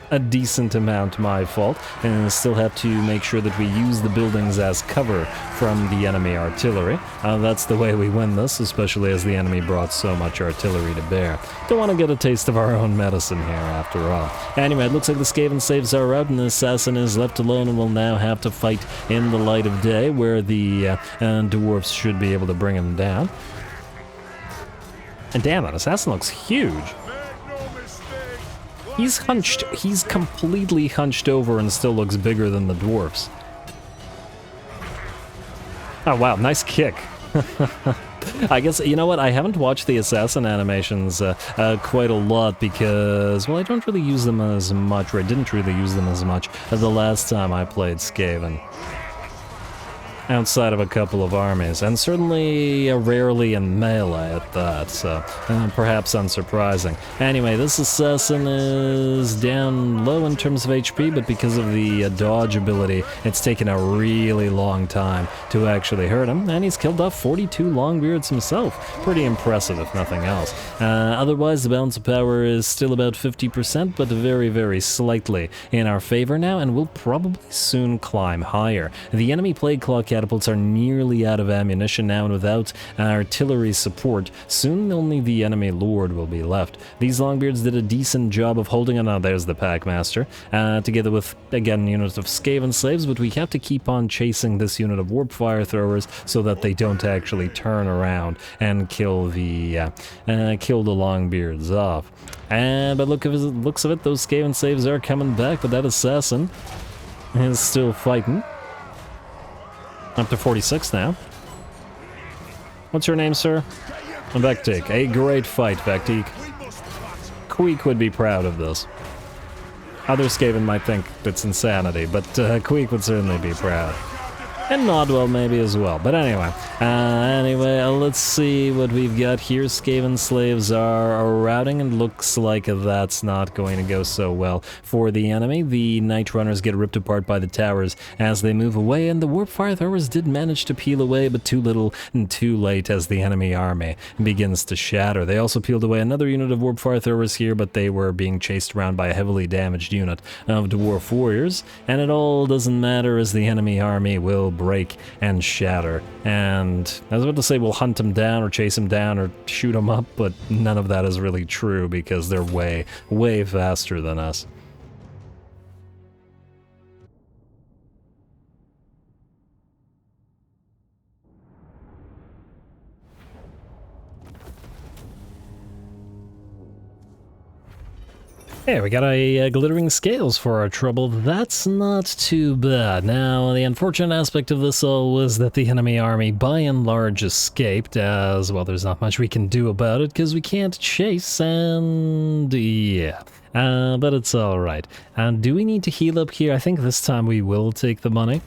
a decent amount my fault, and still have to make sure that we use the buildings as cover from the enemy artillery. That's the way we win this, especially as the enemy brought so much artillery to bear. Don't want to get a taste of our own medicine here, after all. Anyway, it looks like the Skaven slaves are out, and the assassin is left alone and will now have to fight in the light of day, where the dwarfs should be able to bring him down. And damn, that assassin looks huge. He's hunched. He's completely hunched over and still looks bigger than the dwarfs. Oh wow, nice kick. I guess, you know what, I haven't watched the assassin animations quite a lot because, well, I don't really use them as much, or I didn't really use them as much as the last time I played Skaven. Outside of a couple of armies, and certainly rarely in melee at that, so perhaps unsurprising. Anyway, this assassin is down low in terms of HP, but because of the dodge ability, it's taken a really long time to actually hurt him, and he's killed off 42 Longbeards himself. Pretty impressive, if nothing else. Otherwise, the balance of power is still about 50%, but very, very slightly in our favor now, and will probably soon climb higher. The enemy Plague Claw catapults are nearly out of ammunition now, and without artillery support, soon only the enemy Lord will be left. These Longbeards did a decent job of holding on. There's the Packmaster, together with, again, units of Skaven slaves, but we have to keep on chasing this unit of Warp Fire Throwers so that they don't actually turn around and kill the Longbeards off. But looks of it, those Skaven slaves are coming back, but that assassin is still fighting. Up to 46 now. What's your name, sir? Vectic. A great fight, Vectic. Queek would be proud of this. Other Skaven might think it's insanity, but Queek would certainly be proud. And Nodwell maybe as well, but anyway. Let's see what we've got here. Skaven slaves are routing, and looks like that's not going to go so well for the enemy. The Night Runners get ripped apart by the towers as they move away, and the Warp Fire Throwers did manage to peel away, but too little and too late as the enemy army begins to shatter. They also peeled away another unit of Warp Fire Throwers here, but they were being chased around by a heavily damaged unit of Dwarf Warriors, and it all doesn't matter as the enemy army will break and shatter. And I was about to say we'll hunt them down or chase them down or shoot them up, but none of that is really true because they're way, way faster than us. Hey, we got a glittering scales for our trouble. That's not too bad. Now, the unfortunate aspect of this all was that the enemy army, by and large, escaped, as, well, there's not much we can do about it, because we can't chase, and yeah. But it's alright. And do we need to heal up here? I think this time we will take the money,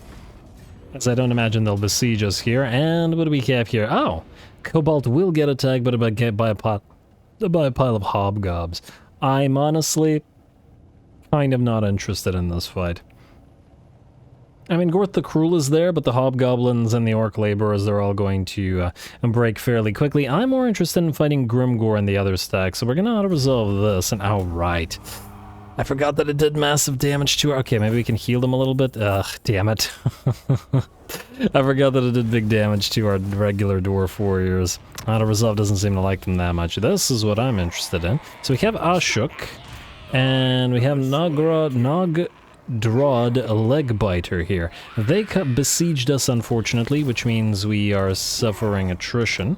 as I don't imagine they'll besiege us here. And what do we have here? Oh! Cobalt will get attacked, but by a pile of hobgobs. I'm honestly kind of not interested in this fight. I mean, Gorth the Cruel is there, but the hobgoblins and the orc laborers, they're all going to break fairly quickly. I'm more interested in fighting Grimgor and the other stack, so we're gonna auto-resolve this, and oh, right. I forgot that it did massive damage to her. Okay, maybe we can heal them a little bit. Ugh, damn it. I forgot that it did big damage to our regular dwarf warriors. Auto-resolve doesn't seem to like them that much. This is what I'm interested in. So we have Ashuk, and we have Nogdrad Legbiter here. They besieged us, unfortunately, which means we are suffering attrition.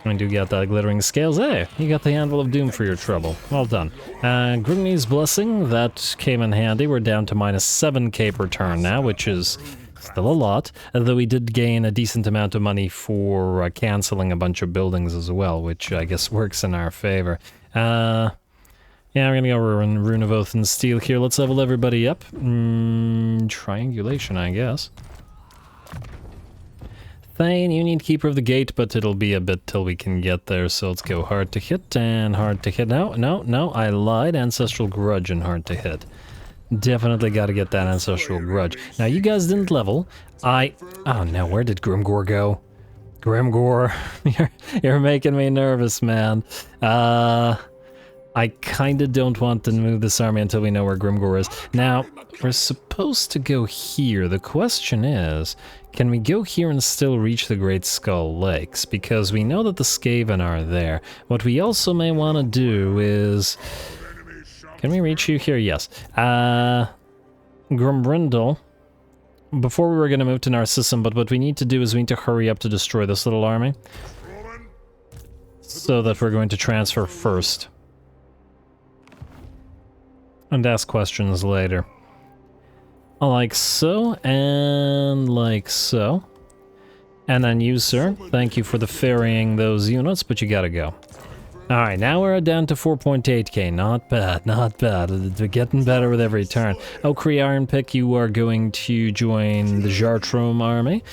I do get that glittering scales. Hey, you got the Anvil of Doom for your trouble. Well done. Grungni's Blessing, that came in handy. We're down to -7k per turn now, which is still a lot, though we did gain a decent amount of money for cancelling a bunch of buildings as well, which I guess works in our favor. Yeah, we're gonna go Rune of Oath and Steel here. Let's level everybody up. Triangulation, I guess. Thane, you need Keeper of the Gate, but it'll be a bit till we can get there, so let's go hard to hit and hard to hit. No, I lied. Ancestral Grudge and hard to hit. Definitely got to get that Ancestral Grudge. Now, you guys didn't level. Oh no, where did Grimgor go? Grimgor, you're making me nervous, man. I kinda don't want to move this army until we know where Grimgor is. Now, we're supposed to go here. The question is, can we go here and still reach the Great Skull Lakes? Because we know that the Skaven are there. What we also may want to do is... Can we reach you here? Yes. Grumbrindle. Before we were going to move to Narcissum, but what we need to do is we need to hurry up to destroy this little army. So that we're going to transfer first. And ask questions later. Like so, and like so. And then you, sir, thank you for the ferrying those units, but you gotta go. Alright, now we're down to 4.8k. Not bad, not bad. We're getting better with every turn. Oh, Kree Ironpick, you are going to join the Jartrom army.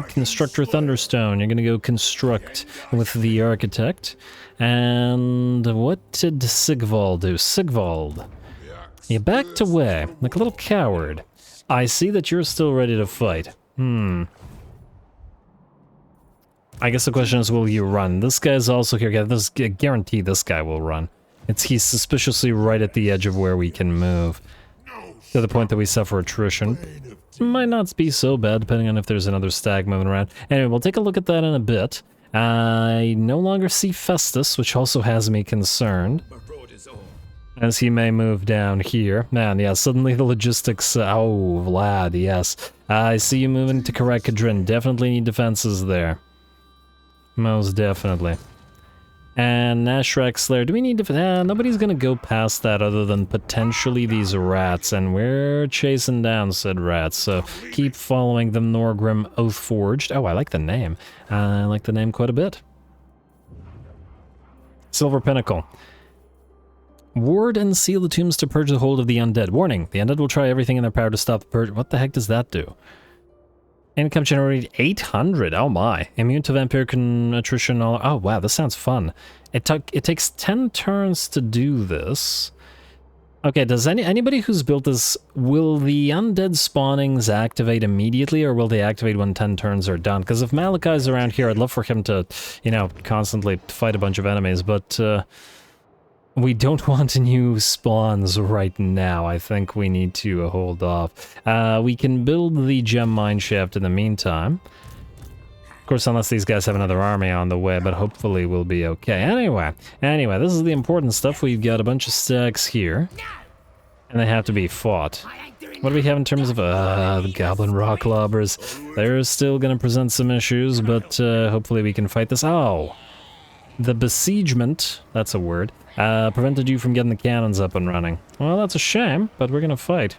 Constructor Thunderstone, you're gonna go construct with the Architect. And what did Sigvald do? Sigvald. You backed away, like a little coward. I see that you're still ready to fight. I guess the question is, will you run? This guy's also here. Guarantee this guy will run. He's suspiciously right at the edge of where we can move. To the point that we suffer attrition. Might not be so bad, depending on if there's another stag moving around. Anyway, we'll take a look at that in a bit. I no longer see Festus, which also has me concerned. As he may move down here. Man, yeah, suddenly the logistics... oh, Vlad, yes. I see you moving to Karakadrin. Definitely need defenses there. Most definitely. And Nashrak Slayer. Do we need to... nobody's gonna go past that other than potentially these rats. And we're chasing down said rats. So keep following them. Norgrim Oathforged. Oh, I like the name. I like the name quite a bit. Silver Pinnacle. Ward and seal the tombs to purge the hold of the undead. Warning, the undead will try everything in their power to stop the purge. What the heck does that do? Income generated 800. Oh my. Immune to vampire attrition. Oh wow, this sounds fun. It takes 10 turns to do this. Okay, does anybody who's built this, will the undead spawnings activate immediately, or will they activate when 10 turns are done? Because if Malakai's around here, I'd love for him to, you know, constantly fight a bunch of enemies, but we don't want new spawns right now. I think we need to hold off. We can build the gem mine shaft in the meantime. Of course, unless these guys have another army on the way, but hopefully we'll be okay. Anyway, this is the important stuff. We've got a bunch of stacks here, and they have to be fought. What do we have in terms of the Goblin Rock Lobbers? They're still going to present some issues, but hopefully we can fight this. Oh! The besiegement, that's a word. prevented you from getting the cannons up and running. Well, that's a shame, but we're gonna fight.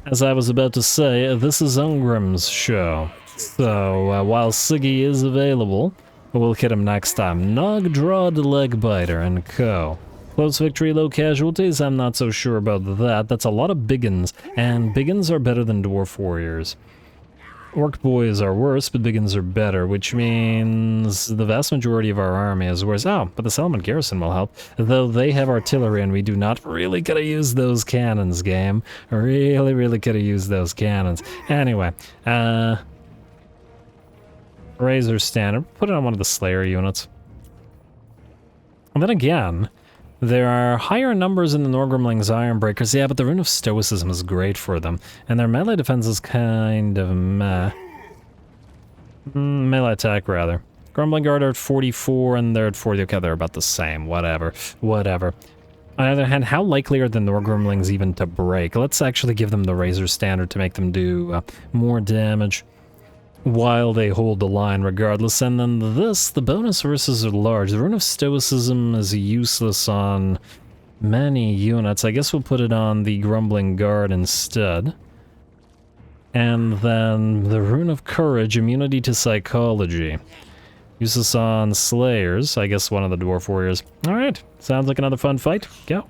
As I was about to say, this is Ungram's show. So, while Siggy is available, we'll hit him next time. Nog, Draw, the Legbiter, and co. Close victory, low casualties? I'm not so sure about that. That's a lot of biggins, and biggins are better than dwarf warriors. Orc boys are worse, but biggins are better, which means the vast majority of our army is worse. Oh, but the settlement garrison will help. Though they have artillery and we do not. Really could have used those cannons, game. Really could have used those cannons. Anyway, Razor Standard. Put it on one of the Slayer units. And then again, there are higher numbers in the Norgrimling's Ironbreakers, yeah, but the Rune of Stoicism is great for them. And their melee defense is kind of meh. Melee attack, rather. Grumbling Guard are at 44, and they're at 40. Okay, they're about the same. Whatever. On the other hand, how likely are the Norgrimlings even to break? Let's actually give them the Razor Standard to make them do more damage while they hold the line regardless. And then this, the bonus versus are large. The Rune of Stoicism is useless on many units. I guess we'll put it on the Grumbling Guard instead. And then the Rune of Courage, immunity to psychology. Useless on Slayers, I guess one of the Dwarf Warriors. Alright, sounds like another fun fight. Go.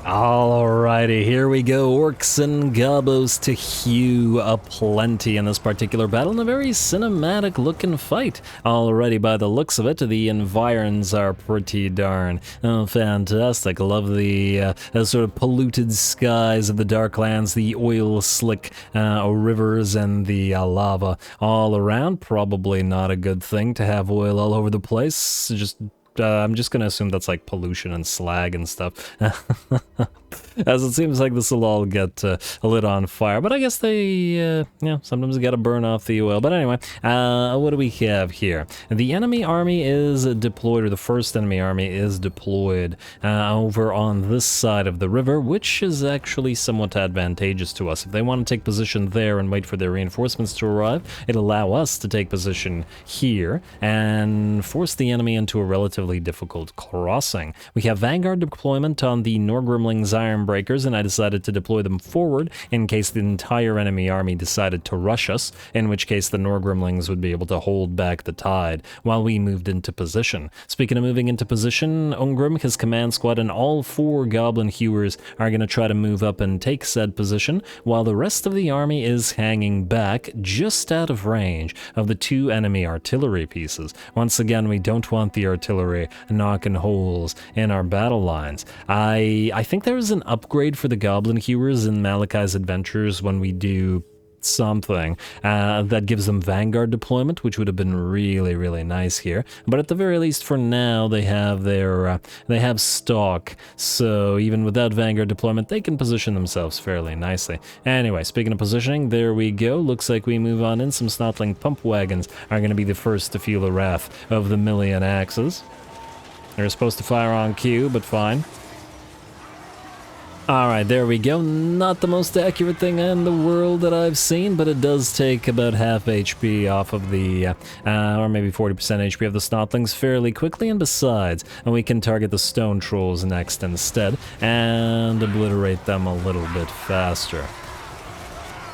Alrighty, here we go. Orcs and Gobos to hew aplenty in this particular battle, in a very cinematic looking fight. Alrighty, by the looks of it, the environs are pretty darn fantastic. Love the sort of polluted skies of the Darklands, the oil slick rivers, and the lava all around. Probably not a good thing to have oil all over the place. I'm just gonna assume that's like pollution and slag and stuff. As it seems like this will all get lit on fire. But I guess they, yeah, sometimes gotta burn off the oil. But anyway, what do we have here? The enemy army is deployed, or the first enemy army is deployed over on this side of the river, which is actually somewhat advantageous to us. If they want to take position there and wait for their reinforcements to arrive, it'll allow us to take position here and force the enemy into a relatively difficult crossing. We have Vanguard deployment on the Norgrimling's Ironbreakers, and I decided to deploy them forward in case the entire enemy army decided to rush us, in which case the Norgrimlings would be able to hold back the tide while we moved into position. Speaking of moving into position, Ungrim, his command squad, and all 4 Goblin Hewers are going to try to move up and take said position, while the rest of the army is hanging back just out of range of the 2 enemy artillery pieces. Once again, we don't want the artillery knocking holes in our battle lines. I think there is an upgrade for the Goblin Hewers in Malakai's Adventures when we do something that gives them Vanguard deployment, which would have been really nice here. But at the very least, for now, they have their they have stock, so even without Vanguard deployment, they can position themselves fairly nicely. Anyway, speaking of positioning, there we go. Looks like we move on in. Some Snotling pump wagons are going to be the first to feel the wrath of the million axes. They're supposed to fire on cue, but fine. Alright, there we go. Not the most accurate thing in the world that I've seen, but it does take about half HP off of the, or maybe 40% HP of the Snotlings fairly quickly, and besides, we can target the Stone Trolls next instead, and obliterate them a little bit faster.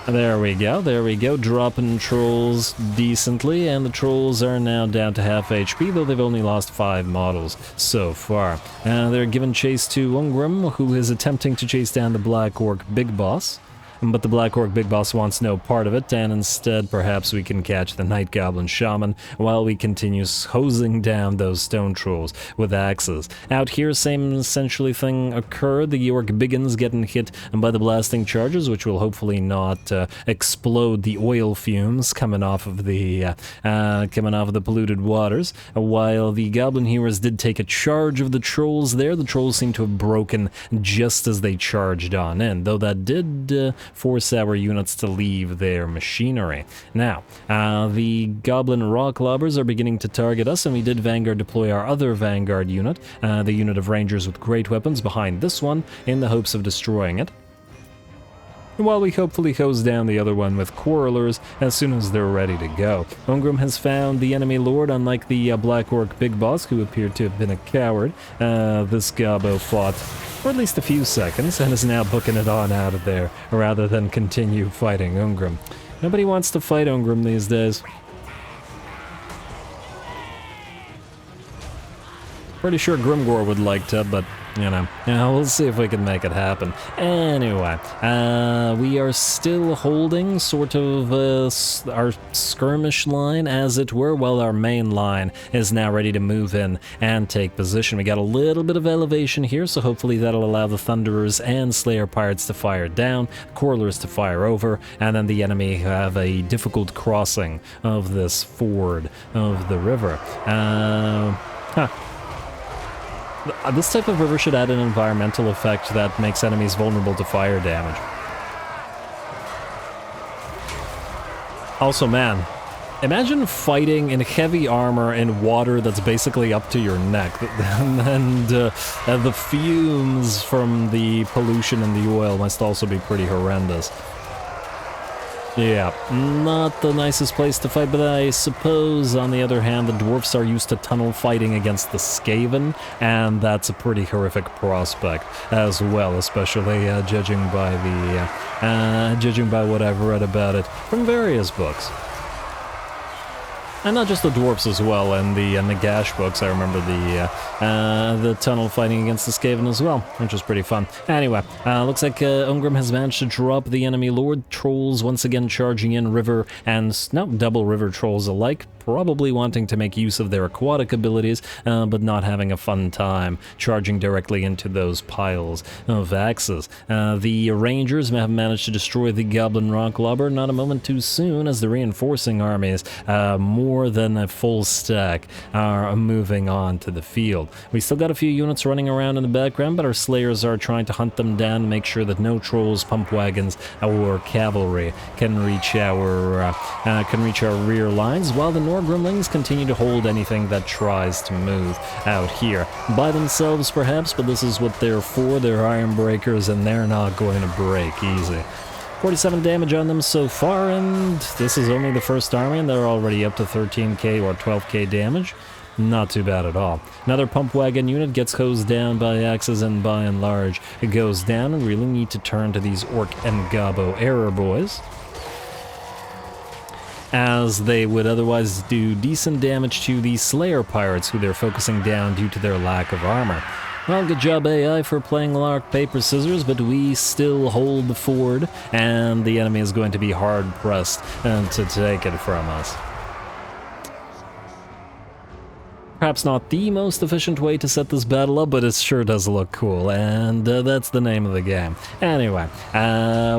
There we go, dropping trolls decently, and the trolls are now down to half HP, though they've only lost 5 models so far. They're giving chase to Ungrim, who is attempting to chase down the Black Orc Big Boss. But the Black Orc Big Boss wants no part of it, and instead perhaps we can catch the Night Goblin Shaman while we continue hosing down those stone trolls with axes. Out here, same essentially thing occurred. The Orc Biggins getting hit by the blasting charges, which will hopefully not explode the oil fumes coming off of the polluted waters. While the Goblin Heroes did take a charge of the trolls there, the trolls seem to have broken just as they charged on in, though that did force our units to leave their machinery. Now, the Goblin Rock Lobbers are beginning to target us, and we did Vanguard deploy our other Vanguard unit, the unit of Rangers with great weapons, behind this one in the hopes of destroying it, while we hopefully hose down the other one with Quarrelers as soon as they're ready to go. Unram has found the enemy lord, unlike the Black Orc Big Boss, who appeared to have been a coward. This Gobbo fought for at least a few seconds and is now booking it on out of there, rather than continue fighting Unram. Nobody wants to fight Unram these days. Pretty sure Grimgor would like to, but, you know, we'll see if we can make it happen. Anyway, we are still holding sort of our skirmish line, as it were, while our main line is now ready to move in and take position. We got a little bit of elevation here, so hopefully that'll allow the Thunderers and Slayer Pirates to fire down, Quarrelers to fire over, and then the enemy have a difficult crossing of this ford of the river. This type of river should add an environmental effect that makes enemies vulnerable to fire damage. Also, man, imagine fighting in heavy armor in water that's basically up to your neck, and the fumes from the pollution and the oil must also be pretty horrendous. Yeah, not the nicest place to fight, but I suppose, on the other hand, the Dwarfs are used to tunnel fighting against the Skaven, and that's a pretty horrific prospect as well, especially judging by what I've read about it from various books. And not just the Dwarfs as well, and the Nagash books. I remember the tunnel fighting against the Skaven as well, which was pretty fun. Anyway, looks like Unram has managed to drop the enemy Lord. Trolls once again charging in river, and double river trolls alike, probably wanting to make use of their aquatic abilities, but not having a fun time charging directly into those piles of axes. The Rangers have managed to destroy the Goblin Rock Lobber not a moment too soon, as the reinforcing armies, more than a full stack, are moving on to the field. We still got a few units running around in the background, but our Slayers are trying to hunt them down and make sure that no trolls, pump wagons, or cavalry can reach our rear lines, while the Gremlins continue to hold anything that tries to move out here. By themselves, perhaps, but this is what they're for. They're iron breakers, and they're not going to break easy. 47 damage on them so far, and this is only the first army, and they're already up to 13k or 12k damage. Not too bad at all. Another pump wagon unit gets hosed down by axes, and by and large, it goes down, and we really need to turn to these Orc and Gobbo error boys, as they would otherwise do decent damage to the Slayer Pirates, who they're focusing down due to their lack of armor. Well, good job AI for playing rock, paper, scissors, but we still hold the ford, and the enemy is going to be hard-pressed to take it from us. Perhaps not the most efficient way to set this battle up, but it sure does look cool, and that's the name of the game. Anyway,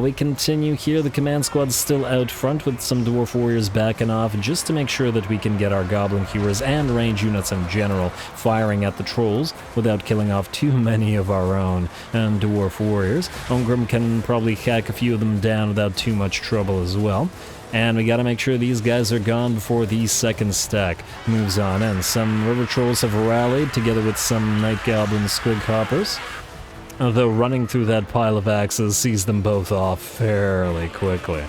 we continue here. The command squad's still out front with some Dwarf Warriors backing off, just to make sure that we can get our Goblin Hewers and range units in general firing at the Trolls without killing off too many of our own Dwarf Warriors. Unram can probably hack a few of them down without too much trouble as well. And we gotta make sure these guys are gone before the second stack moves on in. Some River Trolls have rallied together with some Night Goblin Squig Hoppers, though running through that pile of axes sees them both off fairly quickly.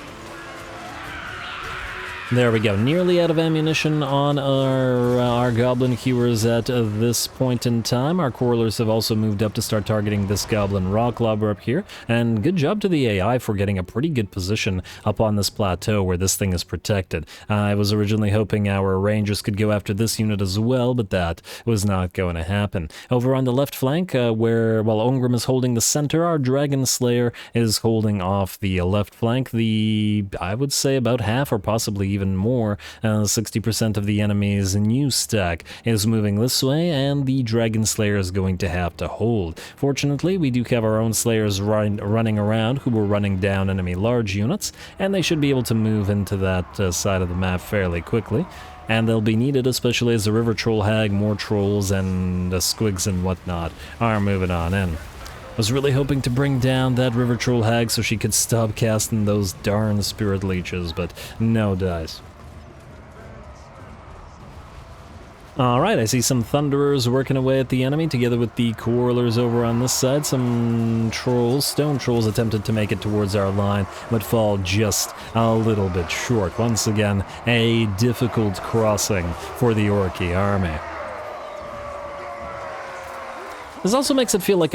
There we go, nearly out of ammunition on our Goblin Hewers at this point in time. Our Quarrelers have also moved up to start targeting this Goblin Rock Lobber up here, and good job to the AI for getting a pretty good position up on this plateau where this thing is protected. I was originally hoping our Rangers could go after this unit as well, but that was not going to happen. Over on the left flank, while Unram is holding the center, our Dragon Slayer is holding off the left flank. I would say about half, or possibly even more, 60% of the enemy's new stack is moving this way, and the Dragon Slayer is going to have to hold. Fortunately, we do have our own Slayers running around who are running down enemy large units, and they should be able to move into that side of the map fairly quickly. And they'll be needed, especially as the River Troll Hag, more trolls, and the Squigs and whatnot are moving on in. Was really hoping to bring down that River Troll Hag so she could stop casting those darn Spirit Leeches, but no dice. Alright, I see some Thunderers working away at the enemy, together with the Quarrelers over on this side. Some Trolls, Stone Trolls, attempted to make it towards our line, but fall just a little bit short. Once again, a difficult crossing for the Orky army. This also makes it feel like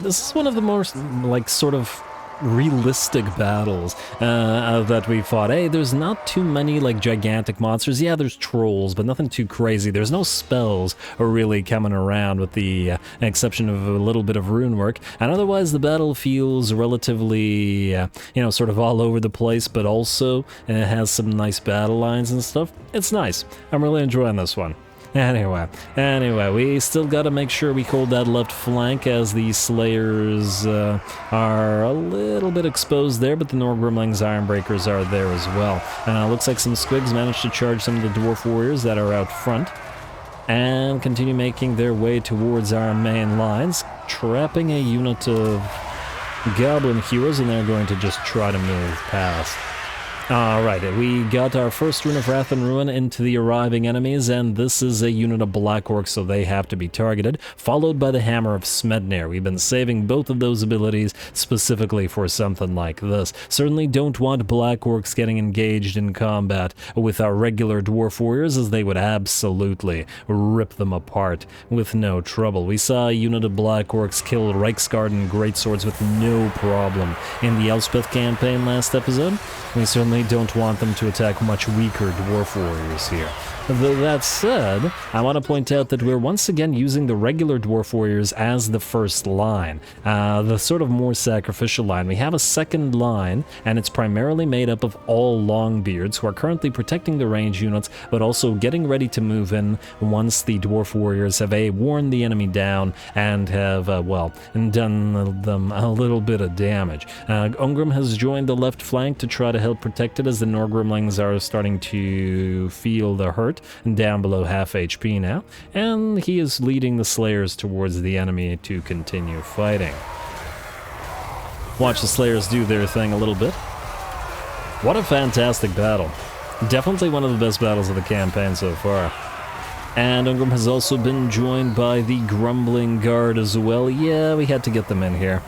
this is one of the most, like, sort of realistic battles that we fought. Hey, there's not too many, like, gigantic monsters. Yeah, there's trolls, but nothing too crazy. There's no spells really coming around, with the exception of a little bit of rune work. And otherwise, the battle feels relatively, you know, sort of all over the place, but also has some nice battle lines and stuff. It's nice. I'm really enjoying this one. Anyway, we still gotta make sure we hold that left flank, as the Slayers are a little bit exposed there, but the Norgrimling's Ironbreakers are there as well. Looks like some Squigs managed to charge some of the Dwarf Warriors that are out front, and continue making their way towards our main lines, trapping a unit of Goblin Heroes, and they're going to just try to move past. Alright, we got our first Rune of Wrath and Ruin into the arriving enemies, and this is a unit of Black Orcs, so they have to be targeted, followed by the Hammer of Smednir. We've been saving both of those abilities specifically for something like this. Certainly don't want Black Orcs getting engaged in combat with our regular Dwarf Warriors, as they would absolutely rip them apart with no trouble. We saw a unit of Black Orcs kill Reiksguard Greatswords with no problem in the Elspeth campaign last episode. We certainly don't want them to attack much weaker Dwarf Warriors here. That said, I want to point out that we're once again using the regular Dwarf Warriors as the first line, the sort of more sacrificial line. We have a second line, and it's primarily made up of all Longbeards, who are currently protecting the range units, but also getting ready to move in once the Dwarf Warriors have worn the enemy down and have, well, done them a little bit of damage. Unram has joined the left flank to try to help protect it, as the Norgrimlings are starting to feel the hurt, and down below half HP now, and he is leading the Slayers towards the enemy to continue fighting. Watch the Slayers do their thing a little bit. What a fantastic battle. Definitely one of the best battles of the campaign so far. And Unram has also been joined by the Grumbling Guard as well. Yeah, we had to get them in here.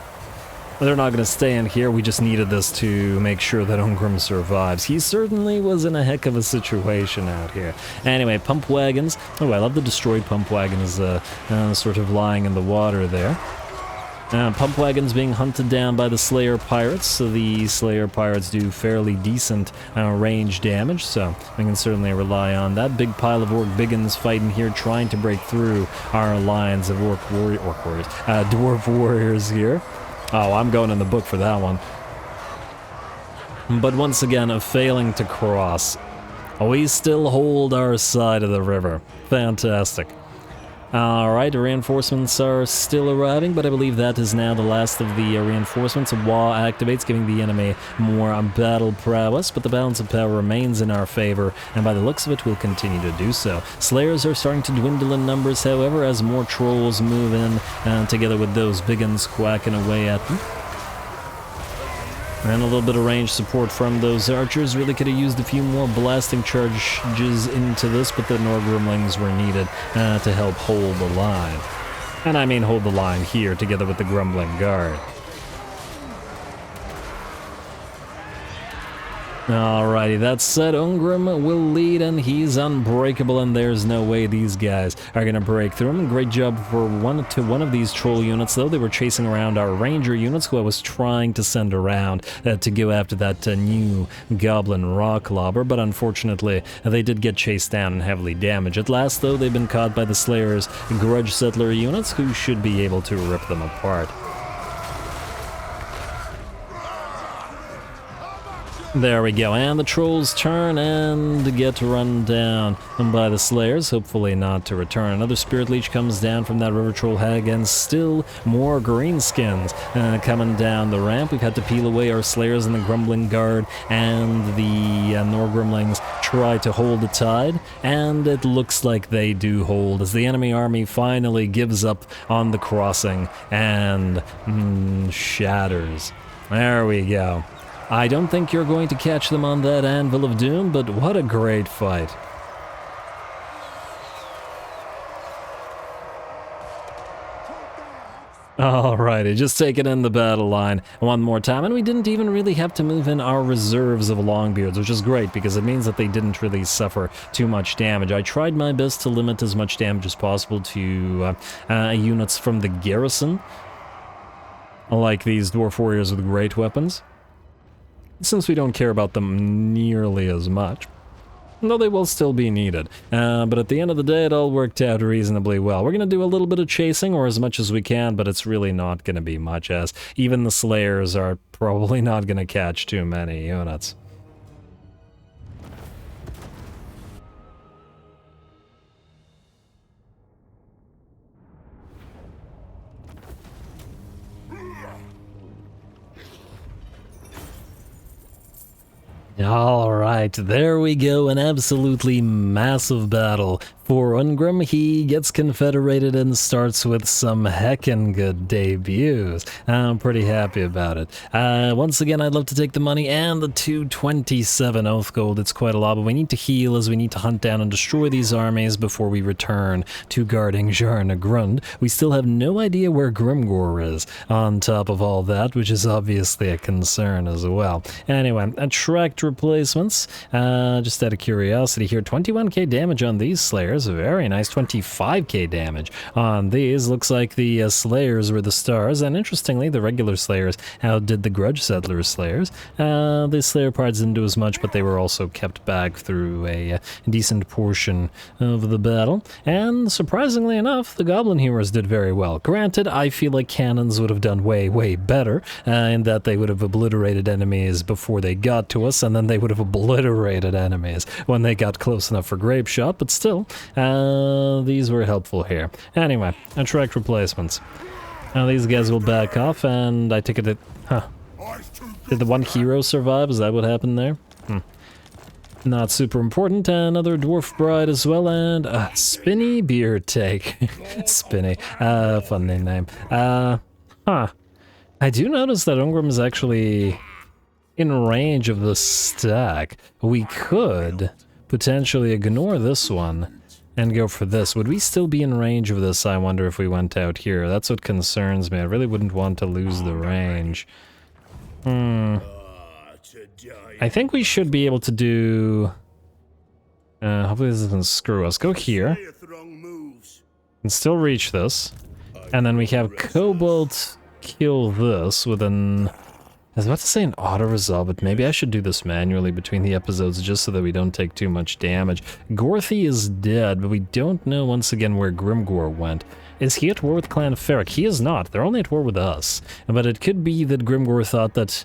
They're not going to stay in here, we just needed this to make sure that Unram survives. He certainly was in a heck of a situation out here. Anyway, pump wagons. Oh, I love the destroyed pump wagons sort of lying in the water there. Pump wagons being hunted down by the Slayer Pirates, so the Slayer Pirates do fairly decent range damage, so we can certainly rely on that. Big pile of Orc Biggins fighting here, trying to break through our lines of Dwarf Warriors here. Oh, I'm going in the book for that one. But once again, failing to cross. We still hold our side of the river. Fantastic. Alright, reinforcements are still arriving, but I believe that is now the last of the reinforcements. Wa activates, giving the enemy more battle prowess, but the balance of power remains in our favor, and by the looks of it, we'll continue to do so. Slayers are starting to dwindle in numbers, however, as more trolls move in, together with those biggins quacking away at them. And a little bit of range support from those archers. Really could have used a few more blasting charges into this, but the Norgrimlings were needed to help hold the line. And I mean hold the line here, together with the Grumbling Guard. Alrighty, that said, Unram will lead, and he's unbreakable, and there's no way these guys are going to break through him. Great job for one of these troll units, though. They were chasing around our ranger units, who I was trying to send around to go after that new goblin rocklobber, but unfortunately, they did get chased down and heavily damaged. At last, though, they've been caught by the Slayers' Grudge Settler units, who should be able to rip them apart. There we go, and the trolls turn and get run down by the slayers, hopefully not to return. Another spirit leech comes down from that river troll hag, and still more greenskins coming down the ramp. We've had to peel away our slayers and the grumbling guard, and the Norgrimlings try to hold the tide, and it looks like they do hold as the enemy army finally gives up on the crossing and shatters. There we go. I don't think you're going to catch them on that Anvil of Doom, but what a great fight. Alrighty, just taking in the battle line one more time, and we didn't even really have to move in our reserves of Longbeards, which is great because it means that they didn't really suffer too much damage. I tried my best to limit as much damage as possible to units from the garrison, like these dwarf warriors with great weapons, since we don't care about them nearly as much, though they will still be needed. But at the end of the day, it all worked out reasonably well. We're going to do a little bit of chasing, or as much as we can, but it's really not going to be much, as even the Slayers are probably not going to catch too many units. Alright, there we go, an absolutely massive battle. For Unram, he gets confederated and starts with some heckin' good debuts. I'm pretty happy about it. Once again, I'd love to take the money and the 227 oath gold. It's quite a lot, but we need to heal as we need to hunt down and destroy these armies before we return to guarding Jarna Grund. We still have no idea where Grimgor is on top of all that, which is obviously a concern as well. Anyway, attract replacements. Just out of curiosity here, 21k damage on these Slayers. Very nice, 25k damage on these. Looks like the Slayers were the stars, and interestingly, the regular Slayers outdid the Grudge Settlers Slayers. The Slayer parts didn't do as much, but they were also kept back through a decent portion of the battle. And surprisingly enough, the Goblin Heroes did very well. Granted, I feel like cannons would have done way, way better, in that they would have obliterated enemies before they got to us, and then they would have obliterated enemies when they got close enough for grape shot, but still, these were helpful here. Anyway, attract replacements. Now these guys will back off, and I take it that... Huh. Did the one hero survive? Is that what happened there? Not super important. Another dwarf bride as well, and Spinny Beer Take. Spinny. Funny name. I do notice that Unram is actually in range of the stack. We could potentially ignore this one and go for this. Would we still be in range of this, I wonder, if we went out here? That's what concerns me. I really wouldn't want to lose the range. I think we should be able to do... hopefully this doesn't screw us. Go here. And still reach this. And then we have Cobalt kill this with an... I was about to say an auto-resolve, but maybe I should do this manually between the episodes just so that we don't take too much damage. Gorthy is dead, but we don't know once again where Grimgor went. Is he at war with Clan Ferric? He is not. They're only at war with us. But it could be that Grimgor thought that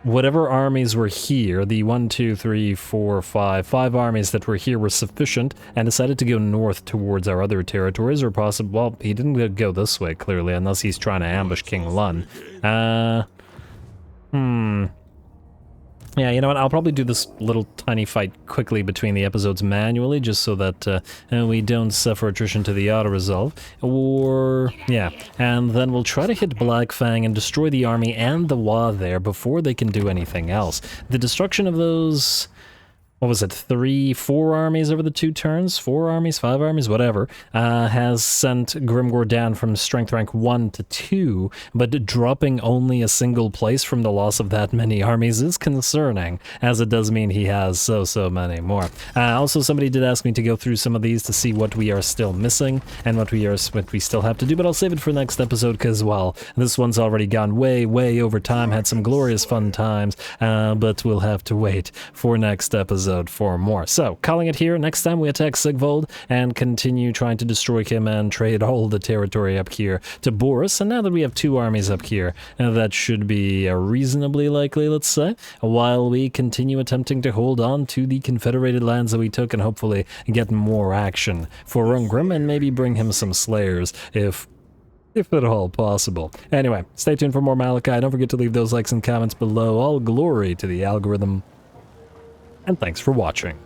whatever armies were here, the 5 armies that were here were sufficient, and decided to go north towards our other territories, or possibly, well, he didn't go this way, clearly, unless he's trying to ambush King Lun. Yeah, you know what, I'll probably do this little tiny fight quickly between the episodes manually, just so that we don't suffer attrition to the auto-resolve. Or, yeah, and then we'll try to hit Blackfang and destroy the army and the Wa there before they can do anything else. The destruction of those... what was it, 4 armies over the 2 turns? 4 armies, 5 armies, whatever, has sent Grimgor down from strength rank 1 to 2, but dropping only a single place from the loss of that many armies is concerning, as it does mean he has so many more. Also, somebody did ask me to go through some of these to see what we are still missing, and what we still have to do, but I'll save it for next episode, because, well, this one's already gone way over time, had some glorious fun times, but we'll have to wait for next episode. out for more. So, calling it here. Next time we attack Sigvold and continue trying to destroy him and trade all the territory up here to Boris. And now that we have 2 armies up here, that should be reasonably likely, let's say, while we continue attempting to hold on to the Confederated lands that we took and hopefully get more action for Unram and maybe bring him some Slayers if at all possible. Anyway, stay tuned for more Malakai. Don't forget to leave those likes and comments below. All glory to the algorithm. And thanks for watching.